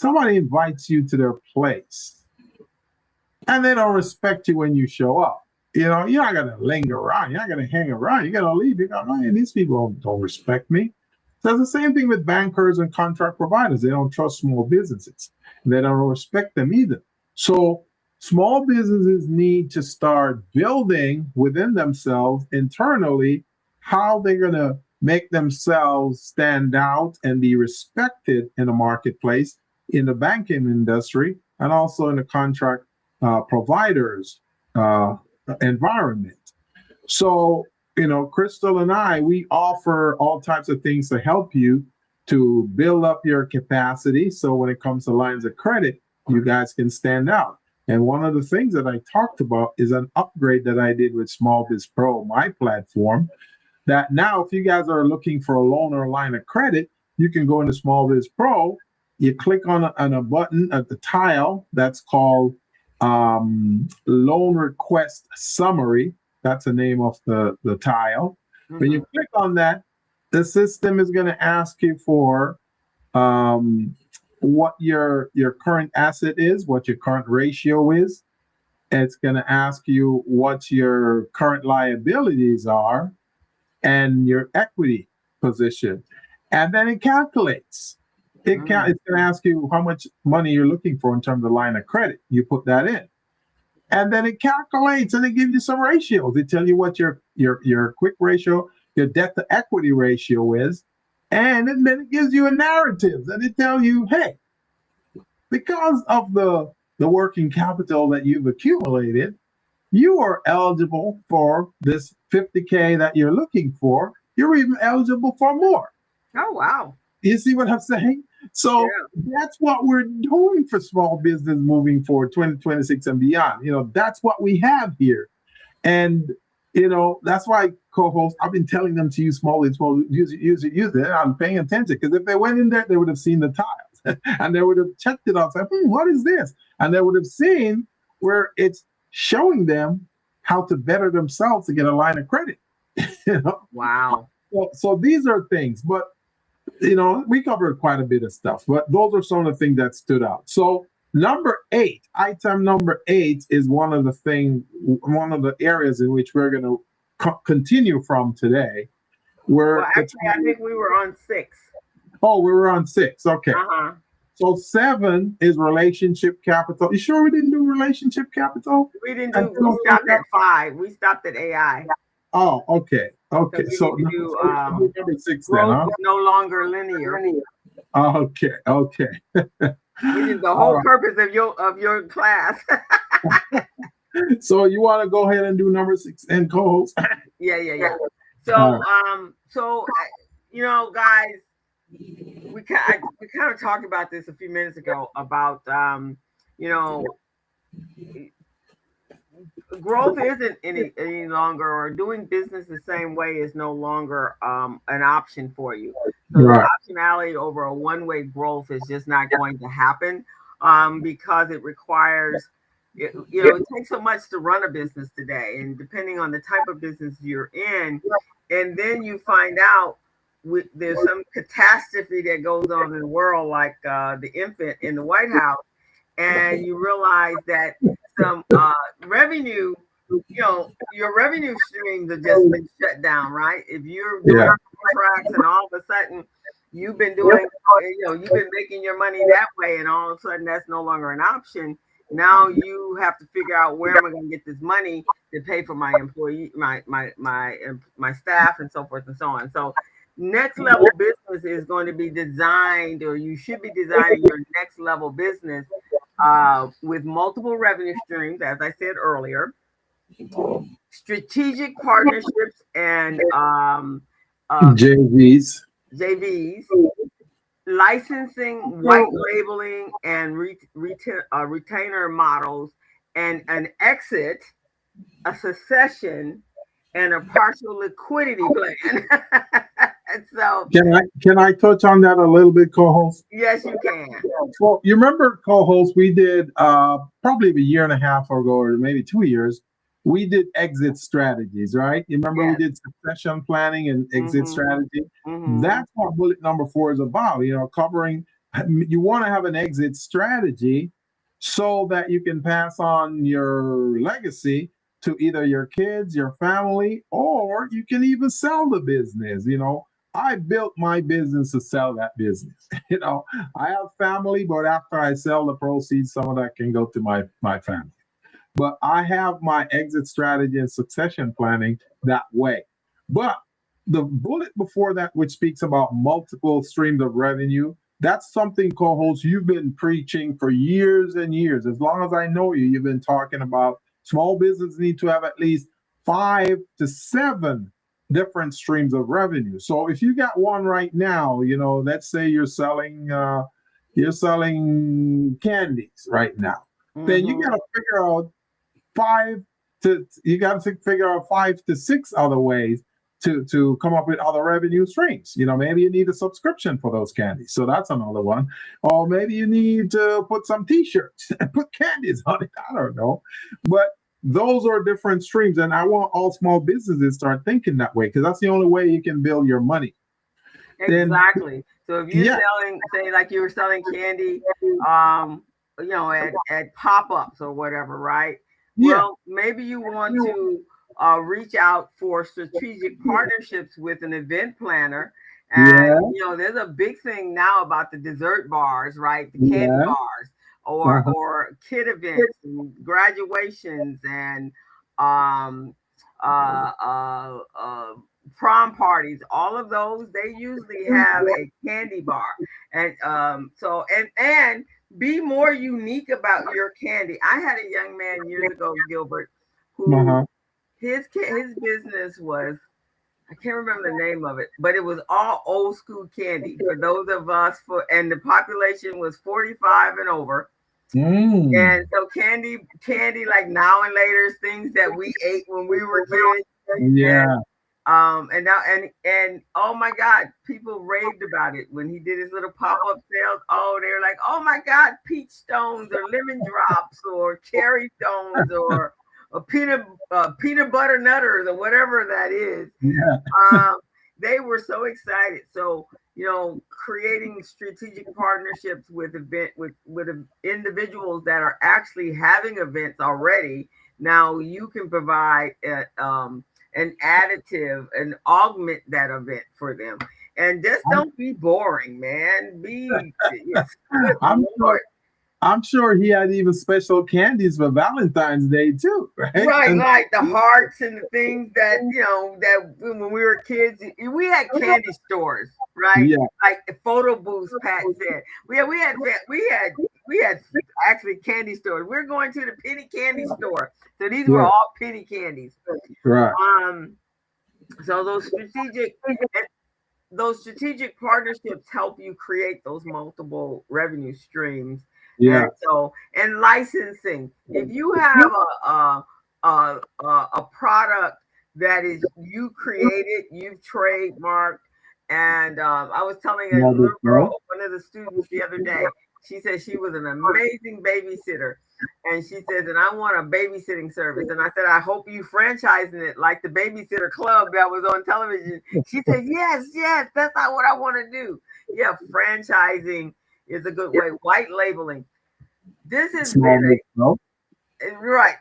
invites you to their place and they don't respect you when you show up, you're not going to linger around. You're not going to hang around. You're going to leave. You're going to, these people don't respect me. So it's the same thing with bankers and contract providers. They don't trust small businesses. They don't respect them either. So small businesses need to start building within themselves internally how they're going to make themselves stand out and be respected in the marketplace, in the banking industry, and also in the contract providers environment. So Crystal and I, we offer all types of things to help you to build up your capacity. So when it comes to lines of credit, you guys can stand out. And one of the things that I talked about is an upgrade that I did with Small Biz Pro, my platform, that now if you guys are looking for a loan or a line of credit, you can go into Small Biz Pro, you click on a button at the tile that's called Loan Request Summary. That's the name of the tile. When you click on that, the system is going to ask you for what your current asset is, what your current ratio is. It's going to ask you what your current liabilities are and your equity position. And then it calculates. It's going to ask you how much money you're looking for in terms of line of credit. You put that in. And then it calculates and it gives you some ratios. It tells you what your quick ratio, your debt to equity ratio is. And then it gives you a narrative and it tells you, hey, because of the working capital that you've accumulated, you are eligible for this 50K that you're looking for. You're even eligible for more. Oh, wow. You see what I'm saying? So that's what we're doing for small business moving forward, 2026 and beyond. That's what we have here. And, that's why co-hosts, I've been telling them to use use it. I'm paying attention because if they went in there, they would have seen the tiles and they would have checked it out. Like, what is this? And they would have seen where it's showing them how to better themselves to get a line of credit. Wow. So these are things, but we covered quite a bit of stuff, but those are some of the things that stood out. So item number 8 is one of the areas in which we're going to continue from today. Actually, I think we were on 6. Oh, we were on 6. Okay. So 7 is relationship capital. You sure we didn't do relationship capital? We didn't do. We stopped at 5. We stopped at AI. Oh, okay. So number 6 growth then, huh? Is no longer linear. Okay. Which is the whole purpose of your class. So you want to go ahead and do number 6 and co-host? Yeah. So guys, we kind of talked about this a few minutes ago about growth isn't any longer, or doing business the same way is no longer an option for you. So the optionality over a one-way growth is just not going to happen because it requires, it takes so much to run a business today, and depending on the type of business you're in, and then you find out there's some catastrophe that goes on in the world, like the infant in the White House, and you realize that some revenue, your revenue streams have just been shut down, right? If you're doing contracts and all of a sudden you've been doing, you've been making your money that way, and all of a sudden that's no longer an option. Now you have to figure out, where am I going to get this money to pay for my employee, my staff, and so forth and so on. So next level business is going to be designed, or you should be designing your next level business with multiple revenue streams, as I said earlier, strategic partnerships and JVs, licensing, white labeling, and retainer models, and an exit, a succession, and a partial liquidity plan. So can I touch on that a little bit, co-host? Yes, you can. Well, you remember, co-host, we did probably a year and a half ago, or maybe 2 years, we did exit strategies, right? You remember we did succession planning and exit strategy? That's what bullet number 4 is about, covering. You want to have an exit strategy so that you can pass on your legacy to either your kids, your family, or you can even sell the business. I built my business to sell that business. I have family, but after I sell the proceeds, some of that can go to my family. But I have my exit strategy and succession planning that way. But the bullet before that, which speaks about multiple streams of revenue, that's something, co-host, you've been preaching for years and years. As long as I know you, you've been talking about small business need to have at least 5 to 7 different streams of revenue. So if you got one right now, let's say you're selling candies right now, then you got to figure out figure out 5 to 6 other ways to come up with other revenue streams. Maybe you need a subscription for those candies, so that's another one. Or maybe you need to put some T-shirts and put candies on it. I don't know, but those are different streams, and I want all small businesses to start thinking that way, because that's the only way you can build your money. Exactly. So if you're selling, say, like you were selling candy, at pop-ups or whatever, right? Well, maybe you want to reach out for strategic partnerships with an event planner. And, there's a big thing now about the dessert bars, right? The candy bars, or kid events and graduations and prom parties. All of those, they usually have a candy bar. And and be more unique about your candy. I had a young man years ago, Gilbert, who his business was, I can't remember the name of it, but it was all old school candy for those of us and the population was 45 and over. And so candy like Now and Later's, things that we ate when we were kids. And now and oh my God, people raved about it when he did his little pop-up sales. Oh, they were like, oh my God, peach stones or lemon drops or cherry stones or peanut butter nutters or whatever that is. They were so excited. So, creating strategic partnerships with individuals that are actually having events already. Now you can provide an additive and augment that event for them. And just don't be boring, man. I'm sure he had even special candies for Valentine's Day too, right? Right, like the hearts and the things that that when we were kids, we had candy stores, right? Yeah. Like the photo booths, Pat said. We had actually candy stores. We're going to the penny candy store, so these were all penny candies. Right. So those strategic partnerships help you create those multiple revenue streams. And licensing. If you have a product that is you created, you've trademarked, and I was telling a little girl, one of the students the other day, she said she was an amazing babysitter. And she says, and I want a babysitting service. And I said, I hope you franchising it like the Babysitter Club that was on television. She said, yes, that's not what I want to do. Yeah, franchising is a good way. White labeling. This has been right.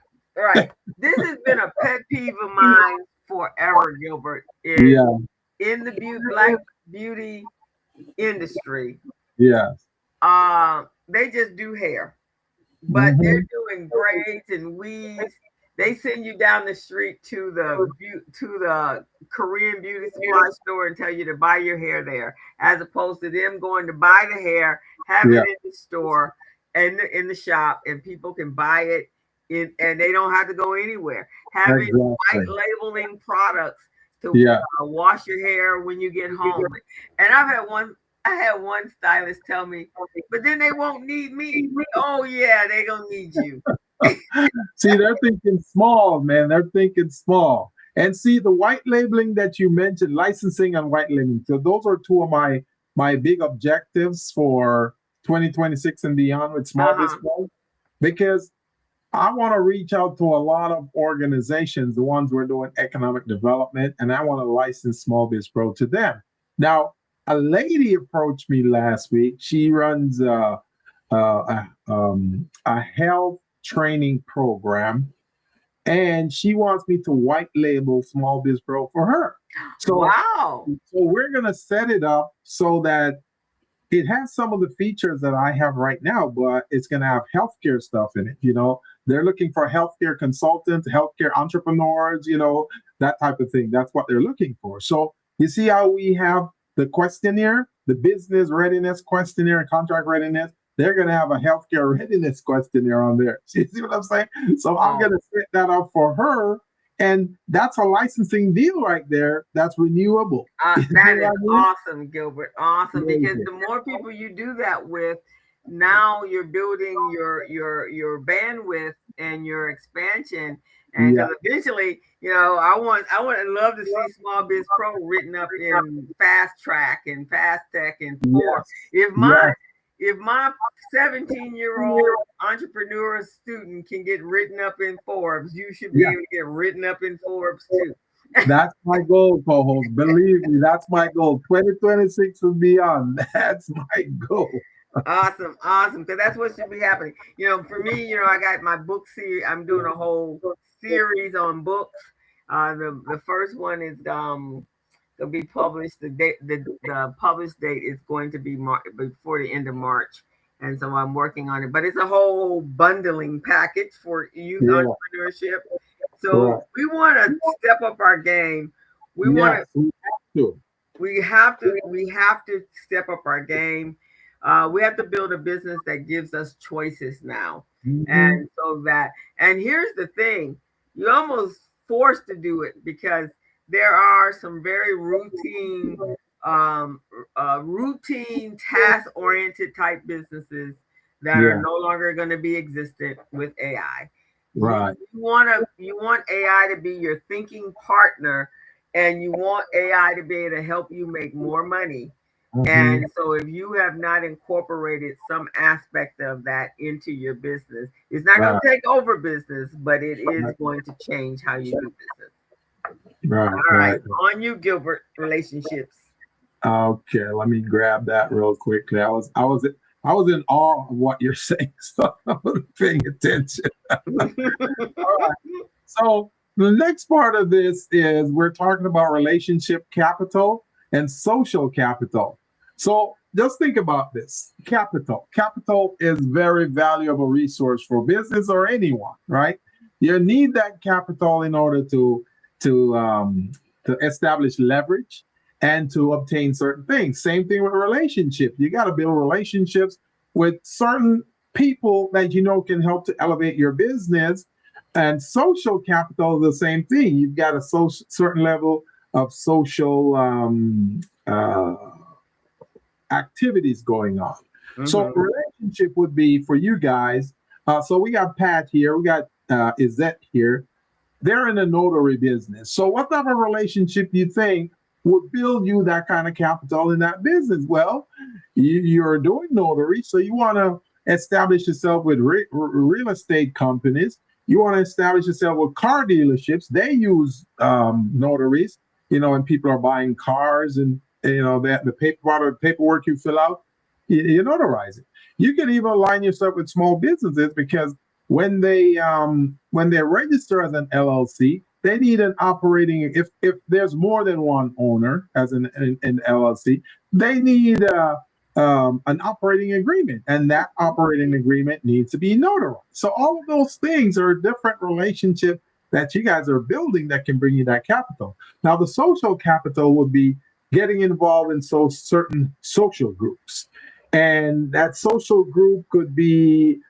This has been a pet peeve of mine forever, Gilbert. In the Black beauty industry. They just do hair, but they're doing braids and weaves. They send you down the street to the Korean beauty supply store and tell you to buy your hair there, as opposed to them going to buy the hair, have it in the store and in the shop, and people can buy it and they don't have to go anywhere. Having white labeling products to wash your hair when you get home. And I had one stylist tell me, but then they won't need me. Oh yeah, they gonna need you. See, they're thinking small, man. They're thinking small. And see, the white labeling that you mentioned, licensing and white labeling. So those are two of my big objectives for 2026 and beyond with Small Biz Pro, because I want to reach out to a lot of organizations, the ones who are doing economic development, and I want to license Small Biz Pro to them. Now, a lady approached me last week. She runs a health training program, and she wants me to white label Small Biz Pro for her. So we're gonna set it up so that it has some of the features that I have right now, but it's gonna have healthcare stuff in it. They're looking for healthcare consultants, healthcare entrepreneurs, that type of thing. That's what they're looking for. So you see how we have the questionnaire, the business readiness questionnaire, and contract readiness. They're going to have a healthcare readiness questionnaire on there. See what I'm saying? So I'm going to set that up for her, And that's a licensing deal right there. That's renewable. That is awesome, Gilbert. Awesome, because the more people you do that with, now you're building your bandwidth and your expansion. And because eventually, I would love to see Small Biz Pro written up in Fast Track and Fast Tech and Forbes. If my 17-year-old entrepreneur student can get written up in Forbes, you should be able to get written up in Forbes too. That's my goal, co-host. Believe me, that's my goal. 2026 and beyond. That's my goal. Awesome. Because that's what should be happening. For me, I got my book series. I'm doing a whole series on books. The first one is it'll be published. The published date is going to be before the end of March, and so I'm working on it. But it's a whole bundling package for youth entrepreneurship. So we want to step up our game. We have to step up our game. We have to build a business that gives us choices now. And here's the thing, you're almost forced to do it because there are some very routine task-oriented type businesses that are no longer going to be existent with AI. Right. You want AI to be your thinking partner, and you want AI to be able to help you make more money. And so if you have not incorporated some aspect of that into your business, it's not going to take over business, but it is going to change how you do business. Right. All right. On you, Gilbert, relationships. Okay, let me grab that real quickly. I was in awe of what you're saying, so I was paying attention. All right. So the next part of this is we're talking about relationship capital and social capital. So just think about this. Capital is very valuable resource for business or anyone, right? You need that capital in order to establish leverage and to obtain certain things. Same thing with relationships. You got to build relationships with certain people that can help to elevate your business. And social capital is the same thing. You've got a certain level of social activities going on. So relationship would be for you guys. So we got Pat here. We got Izette here. They're in the notary business. So what type of relationship do you think would build you that kind of capital in that business? Well, you're doing notary, so you want to establish yourself with real estate companies. You want to establish yourself with car dealerships. They use notaries, and people are buying cars, and the paperwork you fill out, you notarize it. You can even align yourself with small businesses because when they register as an LLC, they need an operating. If there's more than one owner as an LLC, they need an operating agreement, and that operating agreement needs to be notarized. So all of those things are different relationships that you guys are building that can bring you that capital. Now, the social capital would be getting involved in certain social groups, and that social group could be,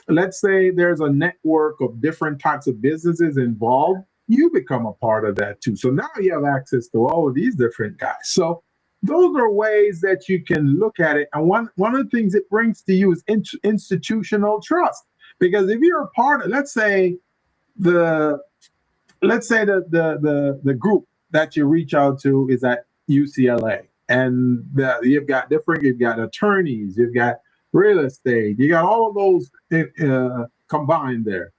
let's say there's a network of different types of businesses involved. You become a part of that too. So now you have access to all of these different guys. So those are ways that you can look at it. And one of the things it brings to you is institutional trust. Because if you're a part of, let's say the group that you reach out to is at UCLA, and you've got attorneys, you've got real estate, you got all of those combined there,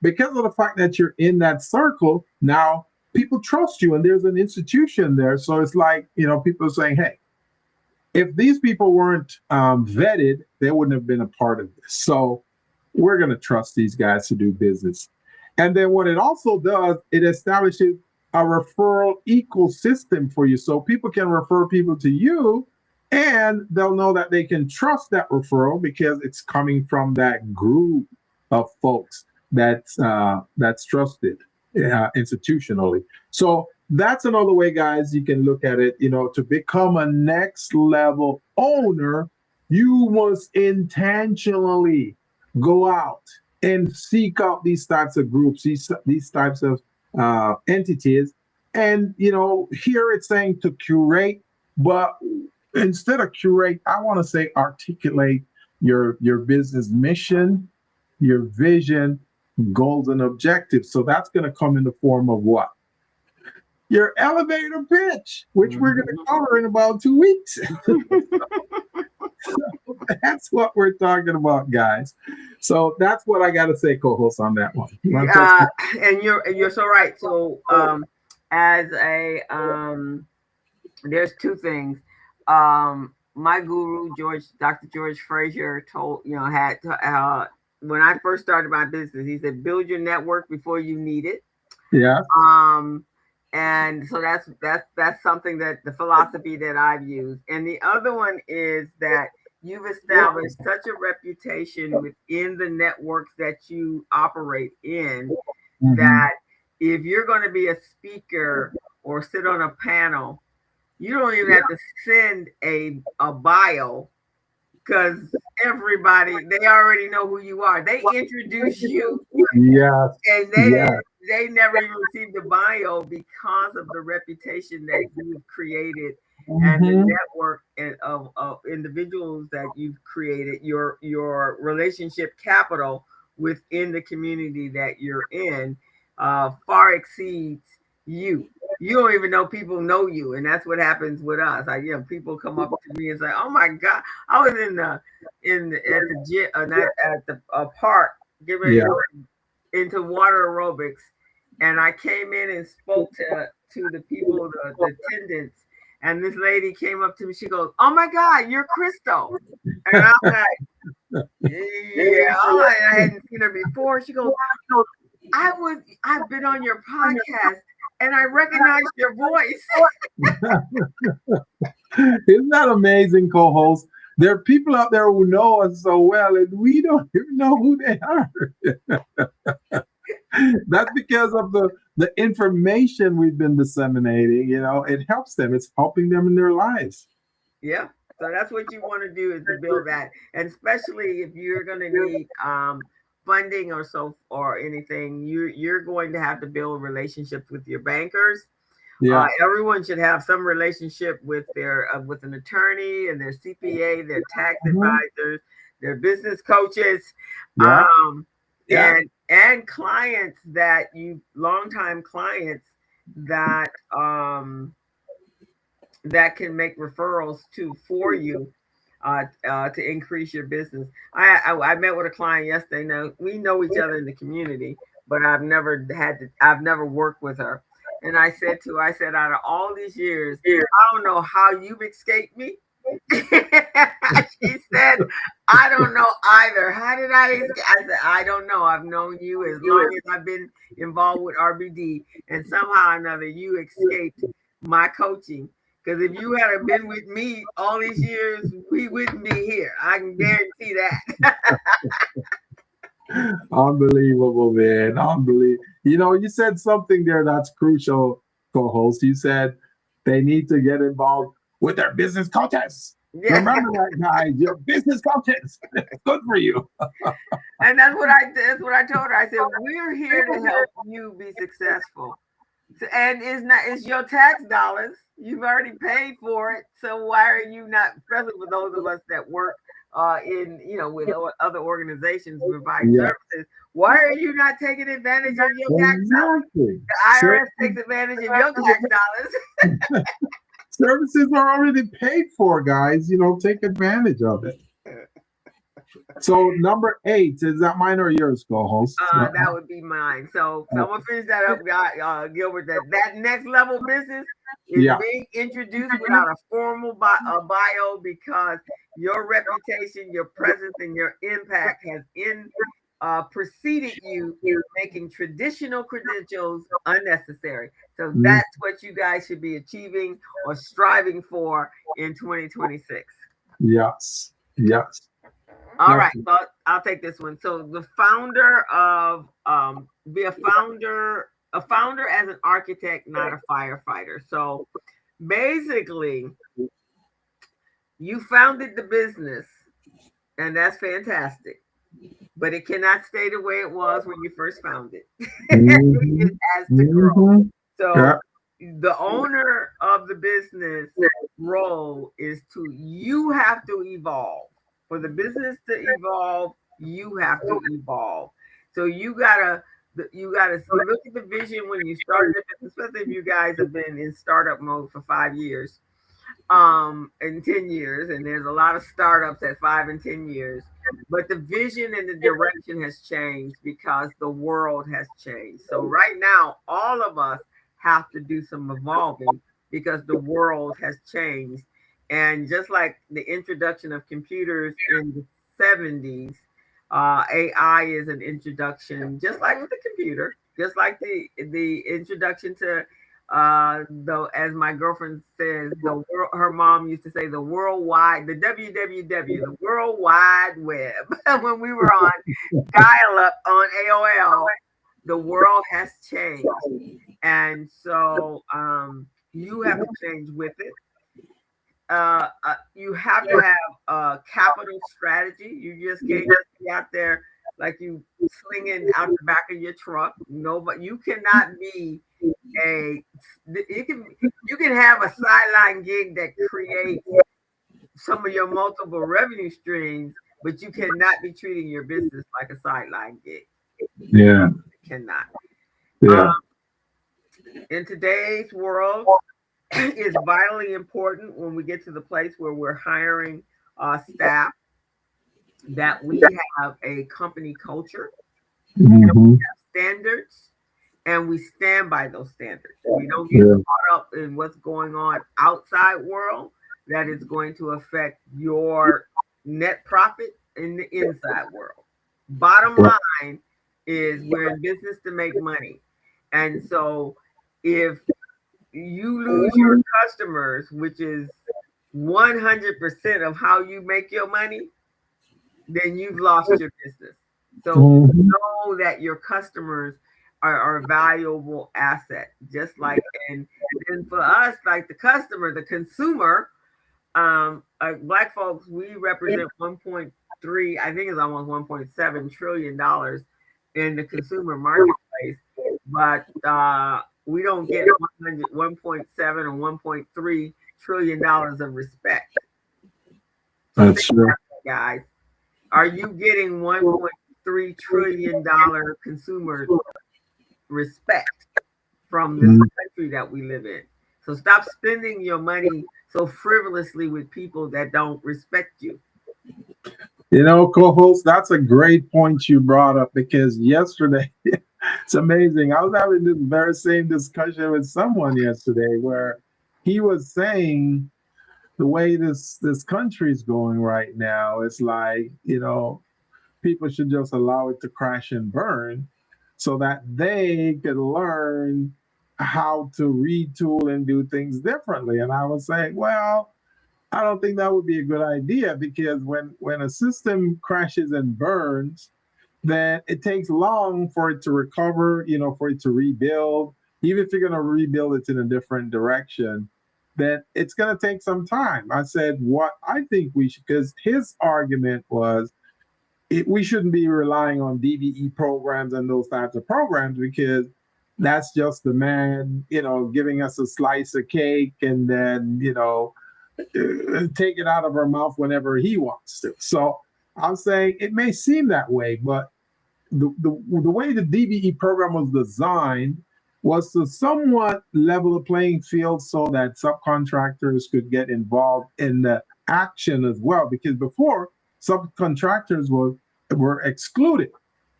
because of the fact that you're in that circle. Now people trust you, and there's an institution there. So it's like, people are saying, hey, if these people weren't vetted, they wouldn't have been a part of this. So we're going to trust these guys to do business. And then what it also does, it establishes a referral ecosystem for you. So people can refer people to you, and they'll know that they can trust that referral because it's coming from that group of folks that's trusted institutionally. So that's another way, guys, you can look at it. To become a next level owner, you must intentionally go out and seek out these types of groups, these types of entities. And here it's saying to curate, but instead of curate, I want to say articulate your business mission, your vision, goals, and objectives. So that's going to come in the form of what? Your elevator pitch, which we're going to cover in about 2 weeks. So that's what we're talking about, guys. So that's what I got to say, co-host, on that one. And you're so right. So as a there's two things. My guru, Dr. George Frazier, had when I first started my business, he said, build your network before you need it. Yeah. And so that's something that the philosophy that I've used. And the other one is that you've established such a reputation within the networks that you operate in that if you're going to be a speaker or sit on a panel, you don't even have to send a bio, because everybody, they already know who you are. They introduce you. Yes. And they never even received the bio because of the reputation that you've created and the network of individuals that you've created, your relationship capital within the community that you're in far exceeds you. You don't even know people know you, and that's what happens with us. People come up to me and say, "Oh my God, I was at the gym, at the park, getting ready to go into water aerobics, and I came in and spoke to the people, the attendants, and this lady came up to me. She goes, "Oh my God, you're Crystal," and I'm like, "Yeah, I hadn't seen her before." She goes, "I've been on your podcast, and I recognize your voice." Isn't that amazing, co-host? There are people out there who know us so well, and we don't even know who they are. That's because of the information we've been disseminating. It helps them. It's helping them in their lives. Yeah. So that's what you want to do, is to build that, and especially if you're going to need funding or anything, you're going to have to build relationships with your bankers. Yeah. Everyone should have some relationship with with an attorney and their CPA, their tax advisors, their business coaches, and clients that longtime clients that that can make referrals for you to increase your business. I met with a client yesterday. Now, we know each other in the community, but I've never worked with her. And I said, out of all these years, I don't know how you've escaped me. She said, "I don't know either. How did I escape?" I said, "I don't know. I've known you as long as I've been involved with RBD, and somehow or another you escaped my coaching. Because if you had been with me all these years, we wouldn't be here. I can guarantee that." Unbelievable, man. Unbelievable. You said something there that's crucial, co-host. You said they need to get involved with their business coaches. Yeah. Remember that, guys. Your business coaches. It's good for you. And that's what I told her. I said, we're here to help you be successful. And it's your tax dollars. You've already paid for it. So why are you not, especially with those of us that work with other organizations who provide services, why are you not taking advantage of your tax dollars? The IRS takes advantage of your tax dollars. Services are already paid for, guys. Take advantage of it. So number 8, is that mine or yours, co-host? That would be mine. So I'm gonna finish that up, Gilbert. That next level business is being introduced without a formal bio, because your reputation, your presence, and your impact has preceded you, making traditional credentials unnecessary. So that's what you guys should be achieving or striving for in 2026. Yes. All right, so I'll take this one. So the founder of be a founder as an architect, not a firefighter. So basically, you founded the business, and that's fantastic. but it cannot stay the way it was when you first found it. Mm-hmm. It has to grow. Mm-hmm. Yeah. So the owner of the business role is you have to evolve. For the business to evolve, you have to evolve. So you gotta look at the vision when you started the business, especially if you guys have been in startup mode for 5 years, and 10 years, and there's a lot of startups at 5 and 10 years, but the vision and the direction has changed because the world has changed. So right now all of us have to do some evolving because the world has changed. And just like the introduction of computers in the 70s, AI is an introduction, just like with the computer, just like the introduction to though, as my girlfriend says, her mom used to say the worldwide, the WWW, the World Wide Web. When we were on dial up on AOL, the world has changed. And so you have to change with it. You have to have a capital strategy. You just can't just be out there like you slinging out the back of your truck. No, but you cannot be a you can have a sideline gig that creates some of your multiple revenue streams, but you cannot be treating your business like a sideline gig. Yeah. Cannot. Yeah. In today's world, it's vitally important when we get to the place where we're hiring staff that we have a company culture, Mm-hmm. standards, and we stand by those standards. We don't get Yeah. caught up in what's going on outside world that is going to affect your net profit in the inside world. Bottom Right. line is we're in business to make money. And so if you lose your customers, which is 100% of how you make your money, then you've lost your business. So Mm-hmm. know that your customers are a valuable asset. Just like, and for us, like the customer, the consumer, black folks, we represent 1.3, I think it's almost $1.7 trillion in the consumer marketplace, but we don't get 1.7 or $1.3 trillion of respect. So think That's true. about that, guys. Are you getting $1.3 trillion consumer respect from this Mm. country that we live in? So stop spending your money so frivolously with people that don't respect you. Co-host, that's a great point you brought up because yesterday, it's amazing. I was having this very same discussion with someone yesterday where he was saying the way this country is going right now, it's like, people should just allow it to crash and burn so that they could learn how to retool and do things differently. And I was saying, well, I don't think that would be a good idea because when a system crashes and burns, then it takes long for it to recover, for it to rebuild. Even if you're going to rebuild it in a different direction, then it's going to take some time. I said, what I think we should, because his argument was we shouldn't be relying on DBE programs and those types of programs because that's just the man, giving us a slice of cake and then, take it out of our mouth whenever he wants to. So I'm saying it may seem that way, but the way the DBE program was designed was to somewhat level the playing field so that subcontractors could get involved in the action as well. Because before, subcontractors were excluded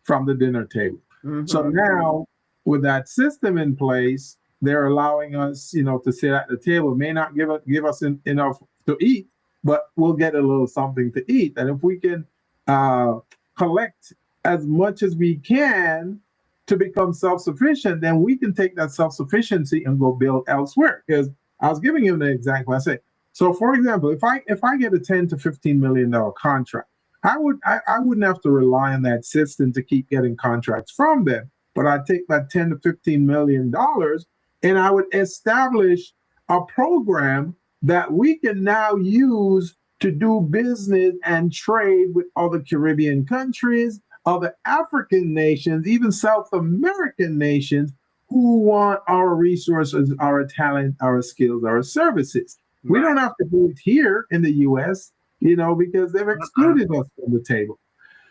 from the dinner table. So Mm-hmm. now, with that system in place, they're allowing us, to sit at the table. May not give us enough to eat, but we'll get a little something to eat. And if we can collect as much as we can to become self-sufficient, then we can take that self-sufficiency and go build elsewhere. Because I was giving you an example. I say, so for example, if I get a $10 to $15 million contract, I wouldn't have to rely on that system to keep getting contracts from them. But I take that $10 to $15 million and I would establish a program that we can now use to do business and trade with other Caribbean countries, other African nations, even South American nations who want our resources, our talent, our skills, our services. We don't have to do it here in the US, because they've excluded us from the table.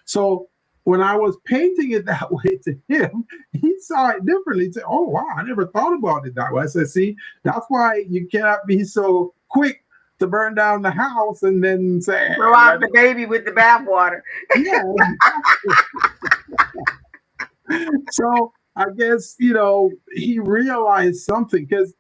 So when I was painting it that way to him, he saw it differently. He said, "Oh, wow, I never thought about it that way." I said, "See, that's why you cannot be so quick to burn down the house and then say, throw out the baby with the bathwater." Yeah. So I guess, he realized something, because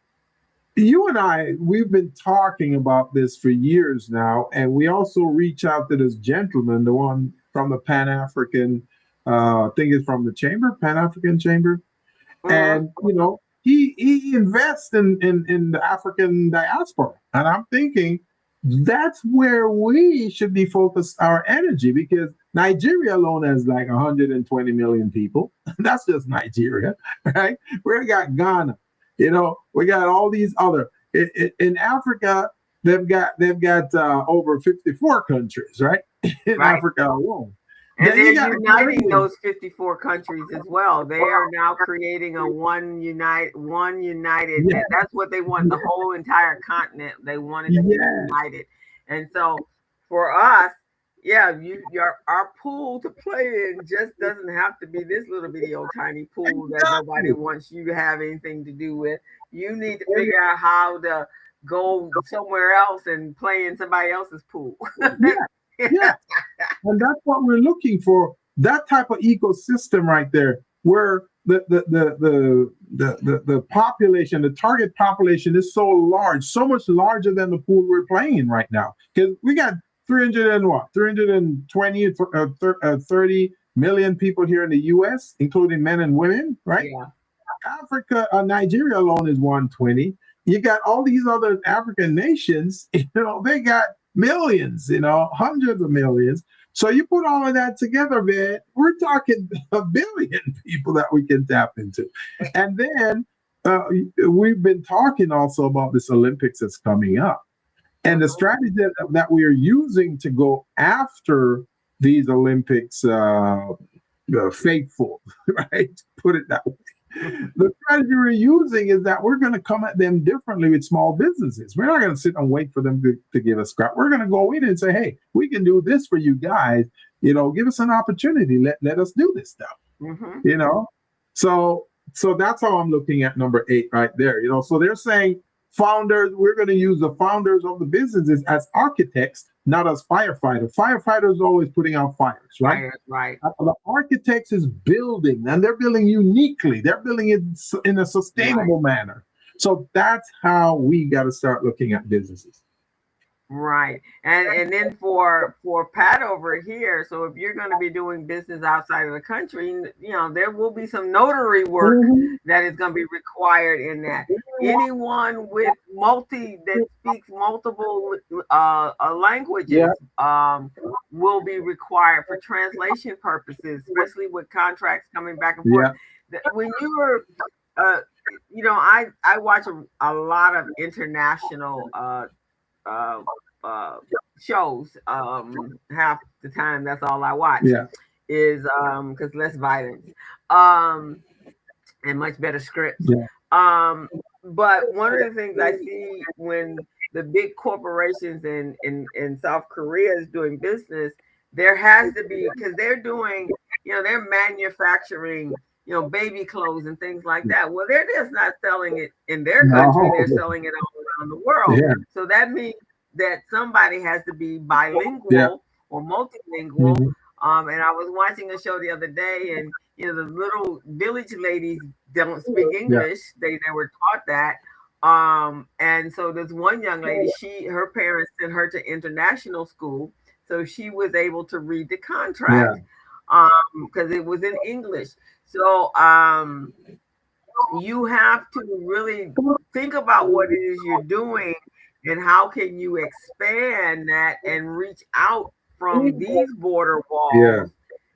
you and I, we've been talking about this for years now, and we also reach out to this gentleman, the one from the Pan-African, I think it's from the Chamber, Pan-African Chamber, and he invests in the African diaspora, and I'm thinking that's where we should be focused our energy, because Nigeria alone has like 120 million people. That's just Nigeria, right? We got Ghana. We got all these other in Africa. They've got over 54 countries, right? In Africa alone. And they're uniting those 54 countries as well. They are now creating a one united. Yeah. That's what they want. The whole entire continent. They wanted to be united. And so for us, our pool to play in just doesn't have to be this little bitty old tiny pool that nobody wants you to have anything to do with. You need to figure out how to go somewhere else and play in somebody else's pool. Yeah. And that's what we're looking for. That type of ecosystem right there, where the population, the target population is so large, so much larger than the pool we're playing in right now. Because we got 320 30 million people here in the US, including men and women, right? Yeah. Africa, Nigeria alone is 120. You got all these other African nations, they got millions, hundreds of millions. So you put all of that together, man, we're talking 1 billion people that we can tap into. And then we've been talking also about this Olympics that's coming up. And the strategy that we are using to go after these Olympics faithful, right? Put it that way. The strategy we're using is that we're going to come at them differently with small businesses. We're not going to sit and wait for them to give us crap. We're going to go in and say, "Hey, we can do this for you guys. Give us an opportunity. Let us do this stuff." So that's how I'm looking at number 8 right there. So they're saying founders, we're going to use the founders of the businesses as architects, not as firefighters. Firefighters are always putting out fires, right? Right. The architects is building, and they're building uniquely. They're building it in a sustainable manner. So that's how we got to start looking at businesses. Right. And then for Pat over here, so if you're going to be doing business outside of the country, there will be some notary work that is going to be required in that. Anyone with that speaks multiple languages will be required for translation purposes, especially with contracts coming back and forth. When you were I watch a lot of international shows. Half the time that's all I watch is because less violence and much better scripts. But one of the things I see when the big corporations in South Korea is doing business, there has to be, because they're doing, they're manufacturing baby clothes and things like that. Well, they're just not selling it in their country, they're selling it all around the world. So that means that somebody has to be bilingual or multilingual. And I was watching a show the other day, and the little village ladies don't speak English. They were taught that. And so there's one young lady, her parents sent her to international school, so she was able to read the contract because it was in English. So you have to really think about what it is you're doing and how can you expand that and reach out from these border walls,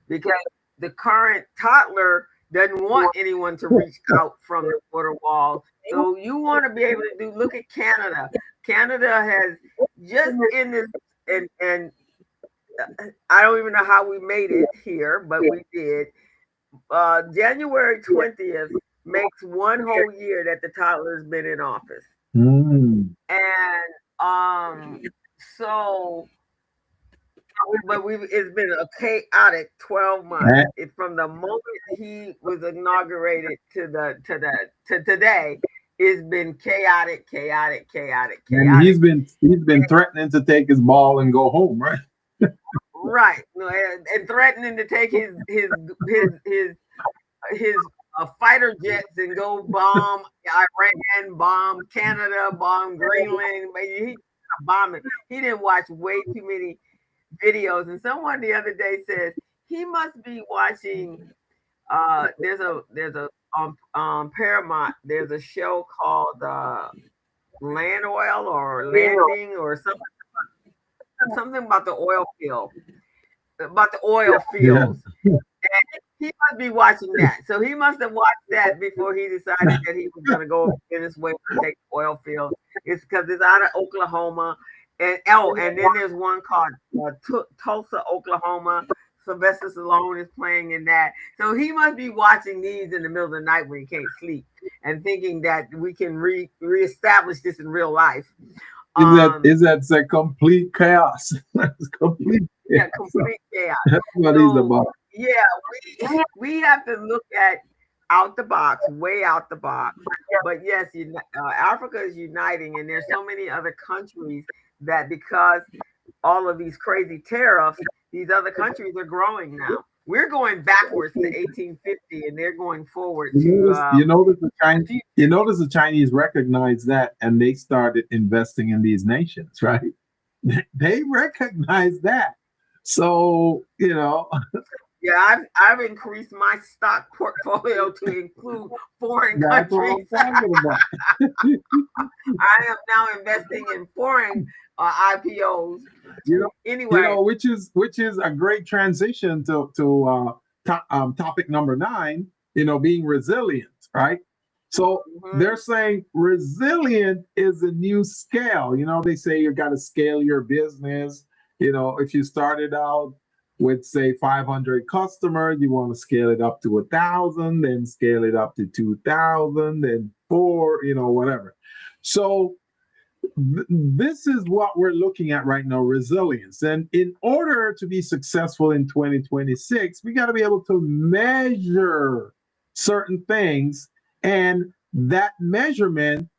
because the current toddler doesn't want anyone to reach out from the border wall. So you want to be able to look at Canada. Canada has just in this and I don't even know how we made it here, but we did. January 20th makes one whole year that the toddler's been in office. And so but it's been a chaotic 12 months. From the moment he was inaugurated to today, it's been chaotic. And he's been threatening to take his ball and go home, right? Right. And threatening to take his fighter jets and go bomb Iran, bomb Canada, bomb Greenland. He bombing. He didn't watch way too many videos. And someone the other day says he must be watching. There's a Paramount. There's a show called Land Oil or Landing or something about the oil field. About the oil fields. Yeah. And he must be watching that. So he must have watched that before he decided that he was going to go in his way to take the oil field. It's because it's out of Oklahoma. And then there's one called Tulsa, Oklahoma. Sylvester Stallone is playing in that. So he must be watching these in the middle of the night when he can't sleep and thinking that we can reestablish this in real life. Is that complete chaos? Complete chaos. That's what he's about. Yeah, we have to look at way out the box. But yes, Africa is uniting, and there's so many other countries that because all of these crazy tariffs, these other countries are growing now. We're going backwards to 1850, and they're going forward to. You notice the Chinese recognize that, and they started investing in these nations, right? They recognize that, so Yeah, I've increased my stock portfolio to include foreign countries. I am now investing in foreign IPOs. Anyway, which is a great transition to topic number 9. Being resilient, right? So they're saying resilient is a new scale. They say you got to scale your business. If you started out with say 500 customers, you want to scale it up to 1,000, then scale it up to 2,000, then 4, whatever. So this is what we're looking at right now, resilience. And in order to be successful in 2026, we got to be able to measure certain things, and that measurement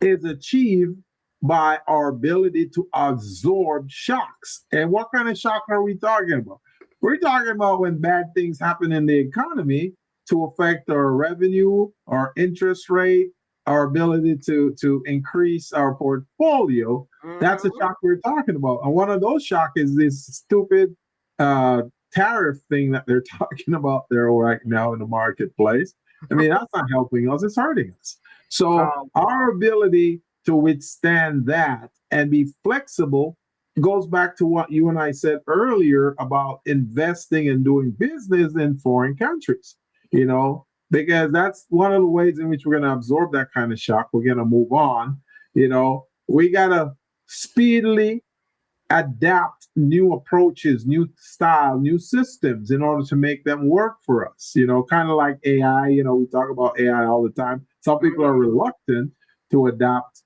is achieved by our ability to absorb shocks. And what kind of shock are we talking about? We're talking about when bad things happen in the economy to affect our revenue, our interest rate, our ability to increase our portfolio. That's a shock we're talking about. And one of those shocks is this stupid tariff thing that they're talking about there right now in the marketplace. I mean, that's not helping us, it's hurting us. So our ability to withstand that and be flexible goes back to what you and I said earlier about investing and doing business in foreign countries, because that's one of the ways in which we're going to absorb that kind of shock. We're going to move on. We got to speedily adapt new approaches, new style, new systems in order to make them work for us. Kind of like AI, we talk about AI all the time. Some people are reluctant to adopt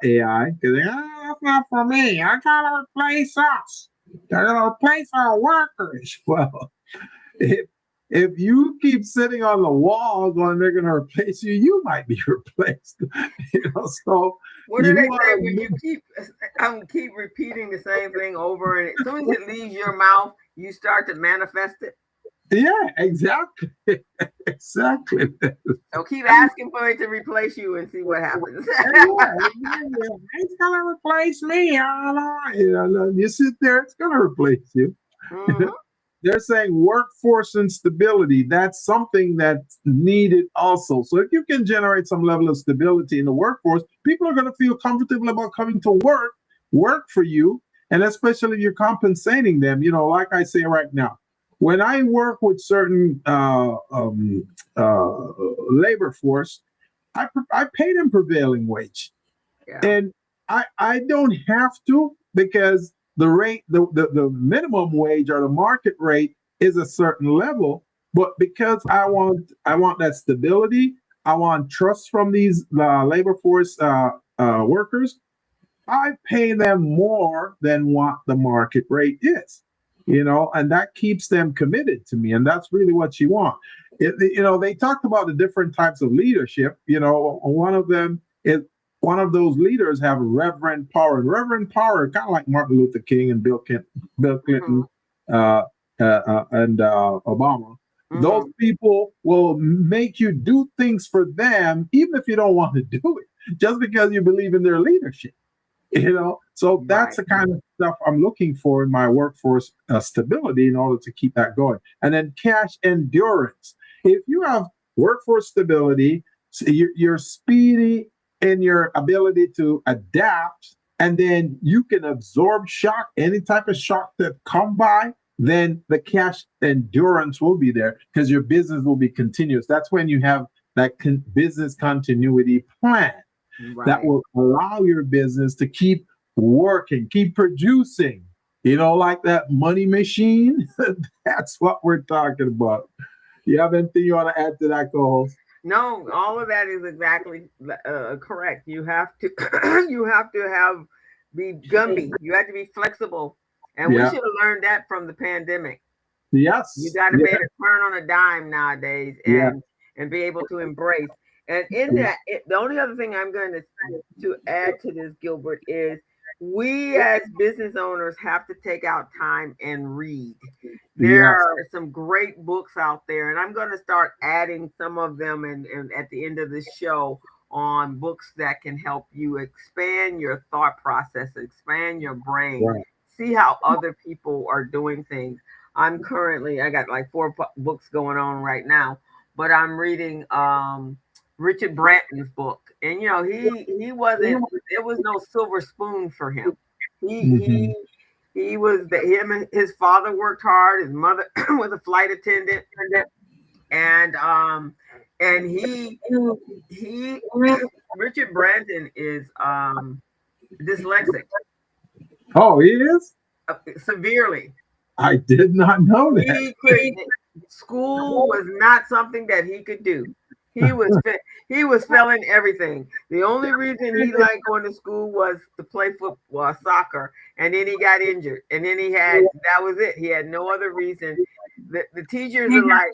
AI because that's not for me. I gotta replace us. They're gonna replace our workers. Well, if you keep sitting on the wall going, they're gonna replace you, you might be replaced. So what do they say when you keep repeating the same thing over, and as soon as it leaves your mouth, you start to manifest it? Yeah, exactly. Exactly. So keep asking for it to replace you and see what happens. It's gonna replace me. You sit there, it's gonna replace you. They're saying workforce instability. That's something that's needed also. So if you can generate some level of stability in the workforce, people are going to feel comfortable about coming to work for you, and especially if you're compensating them. Like I say right now, when I work with certain labor force, I pay them prevailing wage, and I don't have to, because the rate, the minimum wage or the market rate is a certain level, but because I want that stability, I want trust from these labor force workers. I pay them more than what the market rate is, and that keeps them committed to me. And that's really what you want. They talked about the different types of leadership. One of them is one of those leaders have reverend power. And reverend power, kind of like Martin Luther King and Bill Clinton, uh, and Obama. Those people will make you do things for them, even if you don't want to do it, just because you believe in their leadership. So that's the kind of stuff I'm looking for in my workforce stability in order to keep that going. And then cash endurance. If you have workforce stability, so you're speedy in your ability to adapt, and then you can absorb shock, any type of shock that come by, then the cash endurance will be there because your business will be continuous. That's when you have that business continuity plan. Right. That will allow your business to keep working, keep producing, like that money machine. That's what we're talking about. You have anything you want to add to that, co-host? No, all of that is exactly correct. You have to, you have to be Gumby. You have to be flexible, and we should have learned that from the pandemic. Yes, you got to be able to turn on a dime nowadays, and be able to embrace. And in that, the only other thing I'm going to add to this, Gilbert, is we as business owners have to take out time and read. There are some great books out there, and I'm going to start adding some of them and at the end of this show on books that can help you expand your thought process, expand your brain, see how other people are doing things. I got like 4 books going on right now, but I'm reading Richard Branton's book, and he wasn't. There was no silver spoon for him. He was his father worked hard. His mother was a flight attendant, and he Richard Branton is dyslexic. Oh, he is? Severely. I did not know that. School was not something that he could do. He was failing everything. The only reason he liked going to school was to play football, soccer, and then he got injured. And then that was it. He had no other reason. The teachers are like,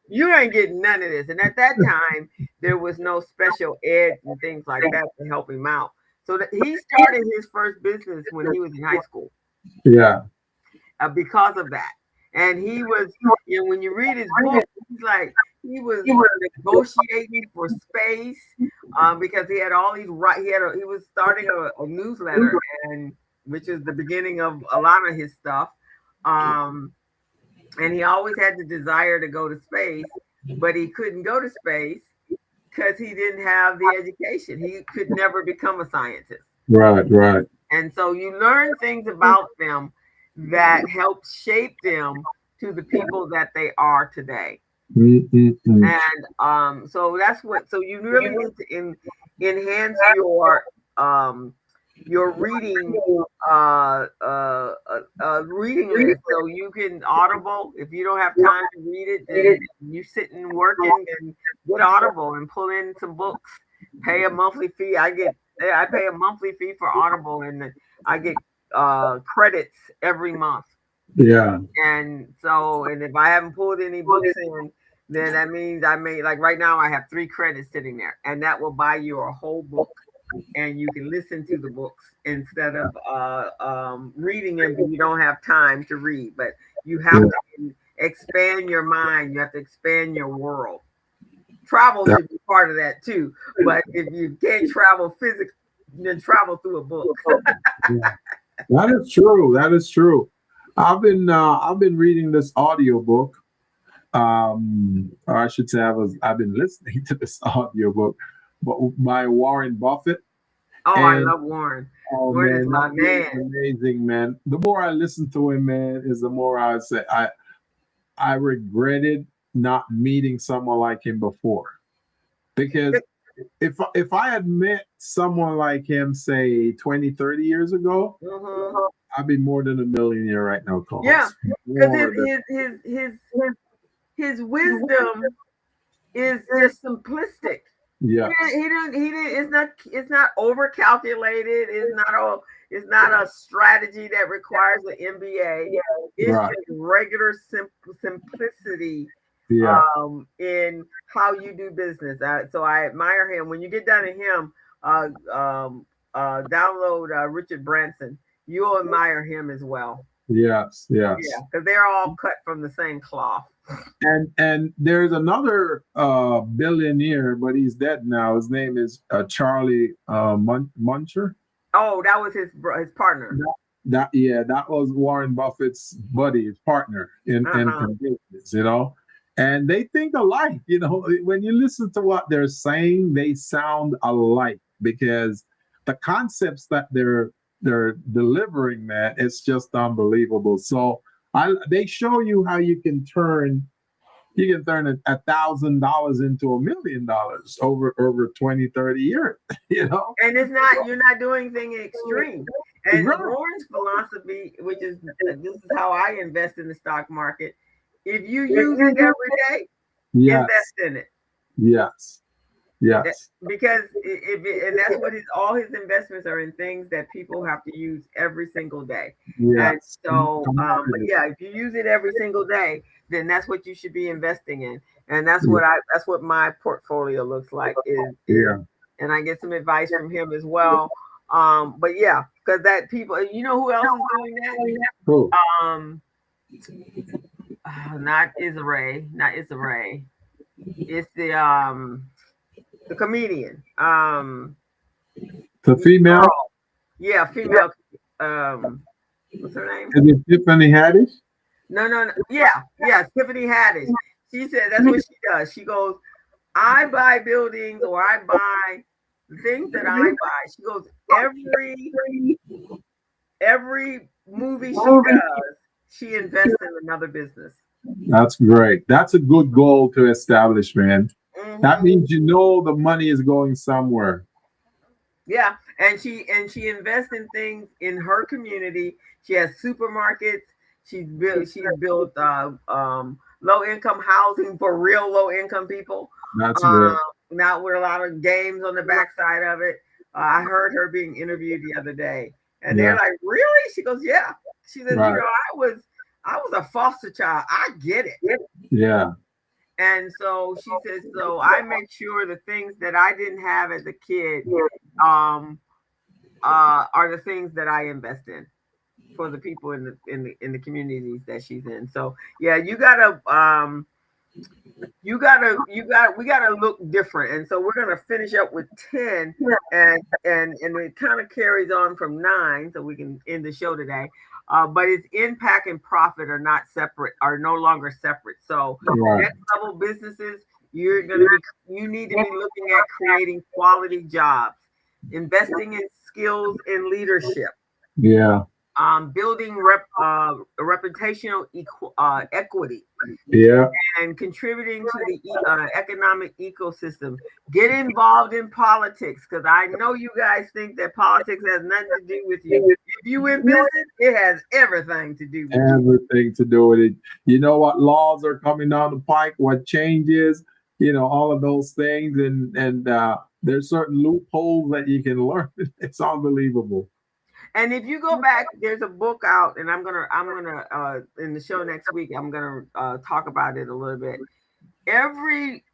you ain't getting none of this. And at that time, there was no special ed and things like that to help him out. So he started his first business when he was in high school. Yeah. Because of that. And he was, when you read his book, he's like, he was negotiating for space because he had all these he was starting a newsletter, and which is the beginning of a lot of his stuff. And he always had the desire to go to space, but he couldn't go to space because he didn't have the education. He could never become a scientist. Right. And so you learn things about them that help shape them to the people that they are today. And so that's so you really need to enhance your reading reading list, so you can Audible. If you don't have time to read it, then you sitting working, and get Audible and pull in some books. Pay a monthly fee. I pay a monthly fee for Audible, and I get credits every month. Yeah. And if I haven't pulled any books in, then that means like right now I have 3 credits sitting there, and that will buy you a whole book, and you can listen to the books instead of reading them if you don't have time to read. But you have to expand your mind. You have to expand your world. Travel should be part of that too. But if you can't travel physically, then travel through a book. That is true. I've been reading this audiobook. Or I should say I've been listening to this audiobook by Warren Buffett. Oh, I love Warren. Warren is my man. Amazing, man. The more I listen to him, man, is the more I say I regretted not meeting someone like him before. Because if I had met someone like him, say 20, 30 years ago, I'd be more than a millionaire right now, Yeah, co-host. because More than, his wisdom is just simplistic. yeah, He didn't, it's not over calculated. It's not a strategy that requires an MBA. It's right, just regular simplicity yeah. in how you do business. So I admire him. When you get down to him, download Richard Branson. You'll admire him as well. Yes, Yeah, yes. because they're all cut from the same cloth. And there's another billionaire, but he's dead now. His name is Charlie Muncher. Oh, that was his partner. That was Warren Buffett's buddy, his partner in business, and they think alike. When you listen to what they're saying, they sound alike because the concepts that they're delivering, man, it's just unbelievable. So they show you how you can turn $1,000 into $1 million over 20, 30 years, And it's not, you're not doing anything extreme. And Right. Warren's philosophy, which is this is how I invest in the stock market. If you use it every day, Yes, invest in it. yes, yes, Because and that's what all his investments are in, things that people have to use every single day. And yes. so, but yeah, if you use it every single day, then that's what you should be investing in. And that's what my portfolio looks like Yeah. and I get some advice from him as well. But yeah, because that people, who else is doing that? Cool. Not Issa It's the comedian. The female? Girl. Yeah, female. What's her name? Is it Tiffany Haddish? No. Yeah, Tiffany Haddish. She said that's what she does. She goes, I buy buildings, or I buy the things that I buy. She goes, every movie she does, she invests in another business. That's great. That's a good goal to establish, man. Mm-hmm. That means the money is going somewhere. Yeah, and she invests in things in her community. She has supermarkets. She's built low income housing for real low income people. That's great. Not with a lot of games on the backside of it. I heard her being interviewed the other day, and they're like, "Really?" She goes, "Yeah." She says, Right. I was a foster child. I get it. Yeah. And so she says, so I make sure the things that I didn't have as a kid are the things that I invest in for the people in the communities that she's in. So yeah, we gotta look different. And so we're gonna finish up with 10 and it kind of carries on from 9, so we can end the show today. But its impact and profit are no longer separate. So next level businesses, you need to be looking at creating quality jobs, investing in skills and leadership. Yeah. Building reputational equity. Yeah. And contributing to the economic ecosystem. Get involved in politics, because I know you guys think that politics has nothing to do with you. If you in business, it has everything to do with you. Everything to do with it. You know what laws are coming down the pike, what changes, all of those things. And there's certain loopholes that you can learn. It's unbelievable. And if you go back, there's a book out, and I'm gonna in the show next week, I'm gonna talk about it a little bit. Every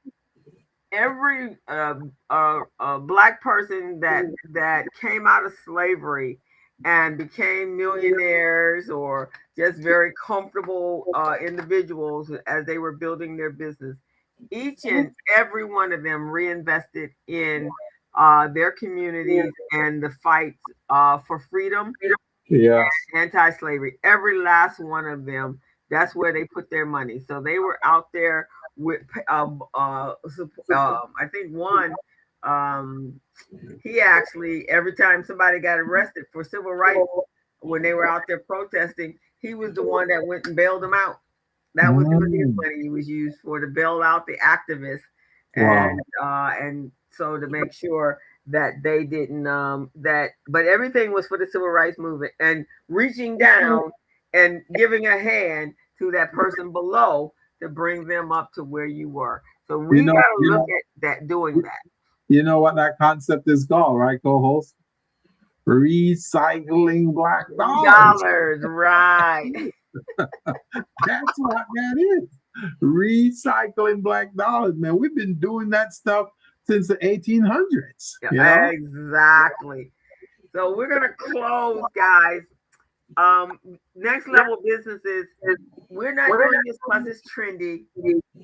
black person that came out of slavery and became millionaires or just very comfortable individuals as they were building their business, each and every one of them reinvested in their communities and the fight for freedom, anti-slavery. Every last one of them, that's where they put their money. So they were out there with I think one he actually, every time somebody got arrested for civil rights when they were out there protesting, he was the one that went and bailed them out. That was his money he was used for, to bail out the activists. And so to make sure that they didn't but everything was for the civil rights movement and reaching down and giving a hand to that person below to bring them up to where you were. So we got to look at that, doing that. You know what that concept is called, right, co-host? Recycling black dollars. Right. That's what that is. Recycling black dollars, man. We've been doing that stuff since the 1800s. You know? Exactly. So we're gonna close, guys. Next level businesses. We're not doing this because it's trendy.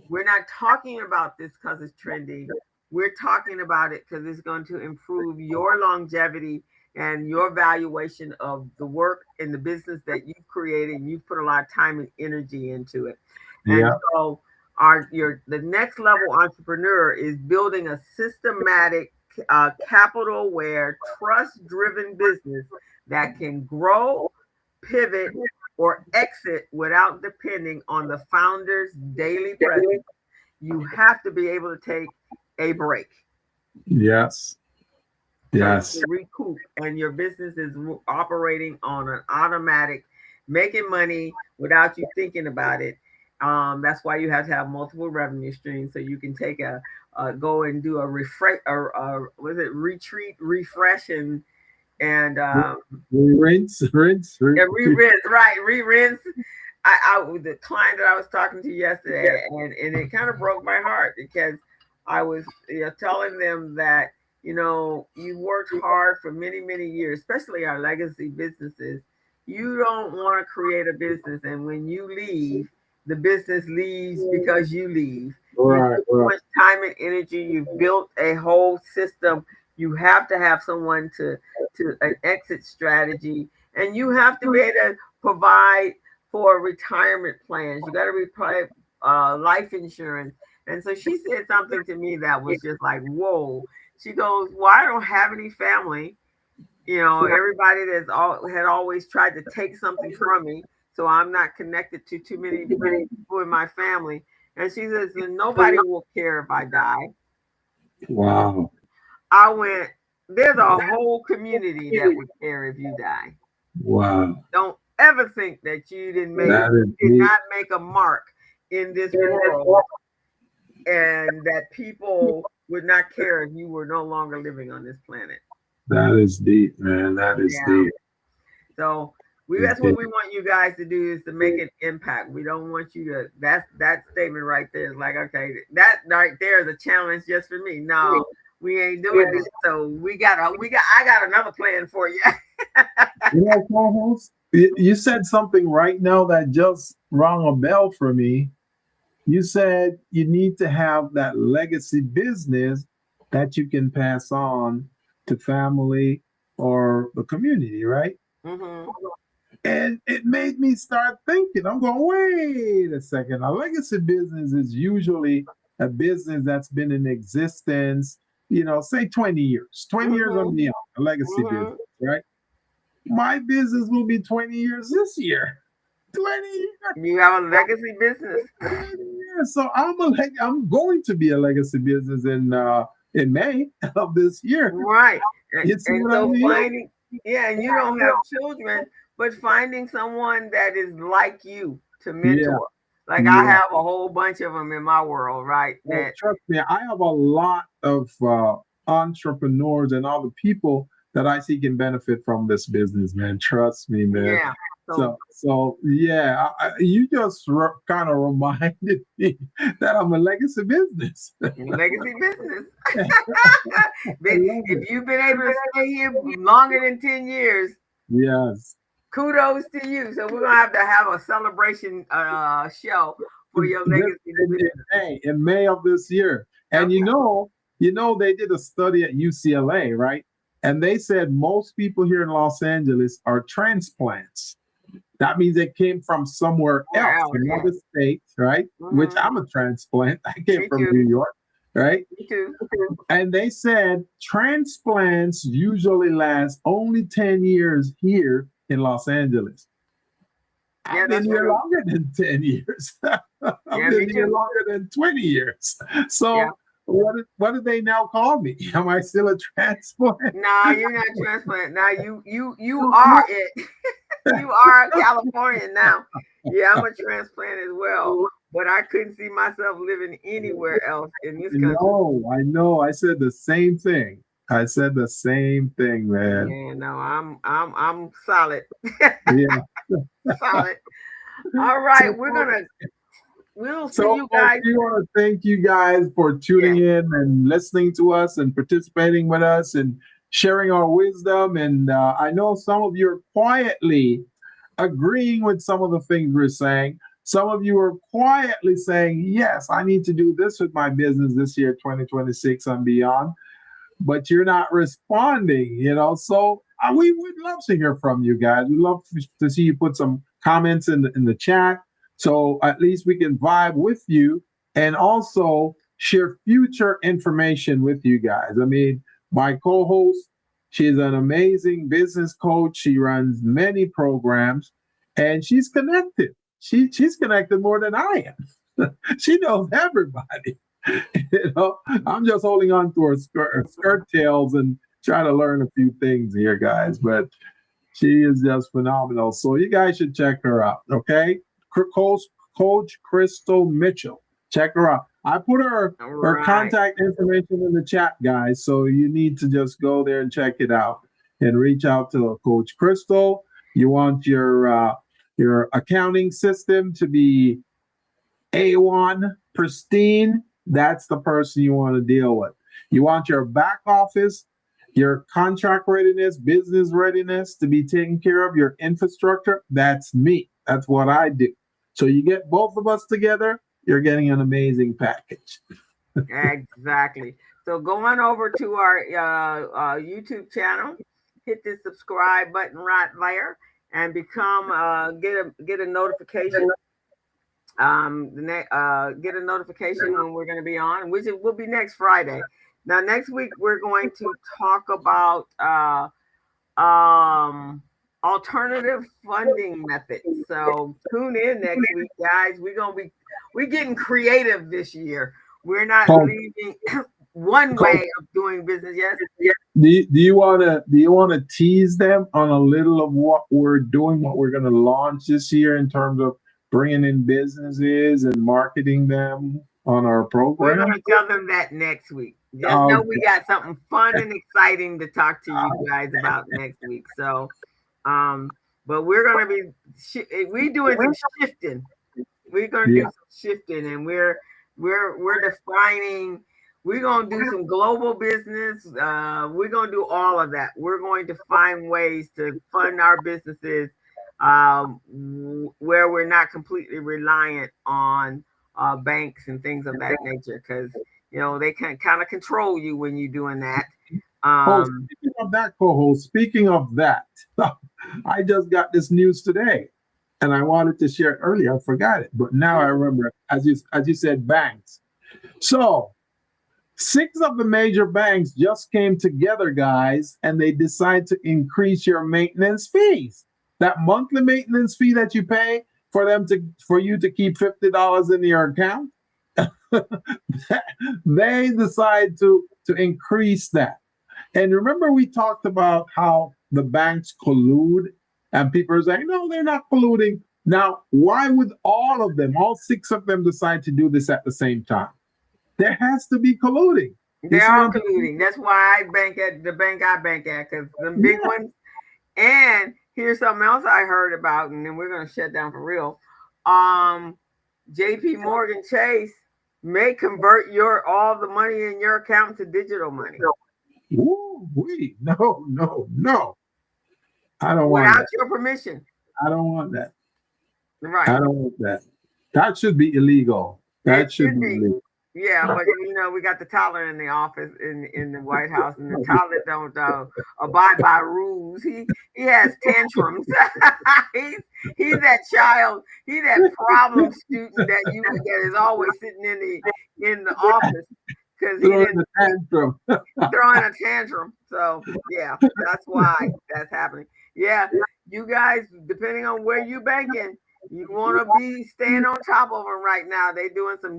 We're not talking about this because it's trendy. We're talking about it because it's going to improve your longevity and your valuation of the work and the business that you've created. And you've put a lot of time and energy into it. And so the next level entrepreneur is building a systematic, capital aware, trust driven business that can grow, pivot, or exit without depending on the founder's daily presence. You have to be able to take a break. Yes. Yes. So recoup, and your business is operating on an automatic, making money without you thinking about it. That's why you have to have multiple revenue streams, so you can take go and do a refresh, or retreat, refresh, and rinse, re-rinse. The client that I was talking to yesterday, and it kind of broke my heart because I was telling them that, you worked hard for many, many years, especially our legacy businesses. You don't want to create a business, and when you leave, the business leaves because you leave. Right, you put much time and energy. You've built a whole system. You have to have someone to an exit strategy, and you have to be able to provide for retirement plans. You got to provide life insurance. And so she said something to me that was just like, whoa. She goes, well, I don't have any family. Everybody had always tried to take something from me. So I'm not connected to too many people in my family. And she says, nobody will care if I die. Wow. I went, there's a whole community that would care if you die. Wow. Don't ever think that you did not make a mark in this world, and that people would not care if you were no longer living on this planet. That is deep, man. That is deep. So that's what we want you guys to do, is to make an impact. We don't want you to, that statement right there is like, okay, that right there is a challenge just for me. No, we ain't doing it. So I got another plan for you. Co-host, you said something right now that just rang a bell for me. You said you need to have that legacy business that you can pass on to family or the community, right? Mm-hmm. And it made me start thinking. I'm going, wait a second. A legacy business is usually a business that's been in existence, say 20 years, 20 years or beyond, a legacy business, right? My business will be 20 years this year. 20 years. You have a legacy business. So I'm going to be a legacy business in May of this year. Right. You see what I mean? And you don't have children, but finding someone that is like you to mentor. Like I have a whole bunch of them in my world, right? Trust me, I have a lot of entrepreneurs and other people that I see can benefit from this business, man. Trust me, man. Yeah. So you just kind of reminded me that I'm a legacy business. Legacy business. If you've been able to stay here longer than 10 years, yes, kudos to you. So we're gonna have a celebration show for your legacy business in May of this year. And they did a study at UCLA, right? And they said most people here in Los Angeles are transplants. That means they came from somewhere else, another state, right? Mm-hmm. Which I'm a transplant. I came from New York, right? Me too. And they said transplants usually last only 10 years here in Los Angeles. I've been here longer than 10 years. I've been here longer than 20 years. So what do they now call me? Am I still a transplant? No, you're not transplant. Now you are it. You are a Californian now. Yeah, I'm a transplant as well. But I couldn't see myself living anywhere else in this country. No, I know. I said the same thing. I said the same thing, man. Yeah, no, I'm solid. Yeah. Solid. All right, we'll see you guys. We want to thank you guys for tuning in and listening to us and participating with us and sharing our wisdom. And I know some of you are quietly agreeing with some of the things we're saying. Some of you are quietly saying, yes, I need to do this with my business this year, 2026 and beyond. But you're not responding, So we would love to hear from you guys. We'd love to see you put some comments in the chat. So at least we can vibe with you and also share future information with you guys. I mean, my co-host, she's an amazing business coach. She runs many programs and she's connected. She's connected more than I am. She knows everybody. I'm just holding on to her skirt tails and trying to learn a few things here, guys. But she is just phenomenal. So you guys should check her out, okay? Coach Crystal Mitchell. Check her out. I put her contact information in the chat, guys. So you need to just go there and check it out and reach out to Coach Crystal. You want your accounting system to be A1, pristine. That's the person you want to deal with. You want your back office, your contract readiness, business readiness to be taken care of, your infrastructure. That's me. That's what I do. So you get both of us together, you're getting an amazing package. Exactly. So go on over to our YouTube channel, hit the subscribe button right there, and become get a notification. Get a notification when we're going to be on, which will be next Friday. Now, next week we're going to talk about alternative funding methods. So tune in next week, guys. We're getting creative this year. We're not leaving one way of doing business. Yes. Do you want to tease them on a little of what we're doing, what we're going to launch this year in terms of bringing in businesses and marketing them on our program? We're going to tell them that next week. Just know we got something fun and exciting to talk to you guys about next week. So, but we're going to be doing some shifting. We're going to do some shifting, and we're defining. We're going to do some global business. We're going to do all of that. We're going to find ways to fund our businesses where we're not completely reliant on banks and things of that nature, because they can kind of control you when you're doing that. Speaking of that, co-host, speaking of that, I just got this news today, and I wanted to share it earlier. I forgot it, but now I remember. As you said, banks. So 6 of the major banks just came together, guys, and they decide to increase your maintenance fees. That monthly maintenance fee that you pay for you to keep $50 in your account, they decide to increase that. And remember, we talked about how the banks collude, and people are saying, no, they're not colluding. Now, why would all 6 of them decide to do this at the same time? There has to be colluding. They are colluding. That's why I bank at the bank I bank at, because the big ones. And here's something else I heard about, and then we're going to shut down for real. JP Morgan Chase may convert all the money in your account to digital money. Ooh, no. I don't want that. Without your permission. I don't want that. Right. I don't want that. That should be illegal. That should be illegal. Yeah, but we got the Tyler in the office in the White House, and the Tyler don't abide by rules. He has tantrums. he's that child. He's that problem student that is always sitting in the office because he didn't throwing a tantrum. So yeah, that's why that's happening. Yeah, you guys, depending on where you banking, You want to be staying on top of them right now. They're doing some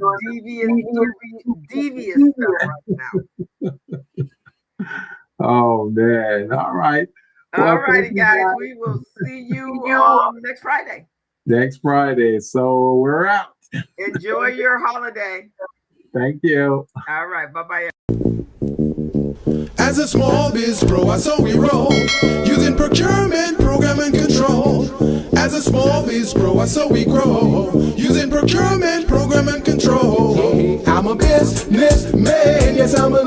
devious stuff right now. Oh man! All right. All righty, guys. We will see you next Friday. Next Friday. So we're out. Enjoy your holiday. Thank you. All right. Bye-bye. As a small biz pro, so we roll, using procurement, program, and control. As a small biz pro, so we grow, using procurement, program, and control. I'm a businessman, yes, I'm a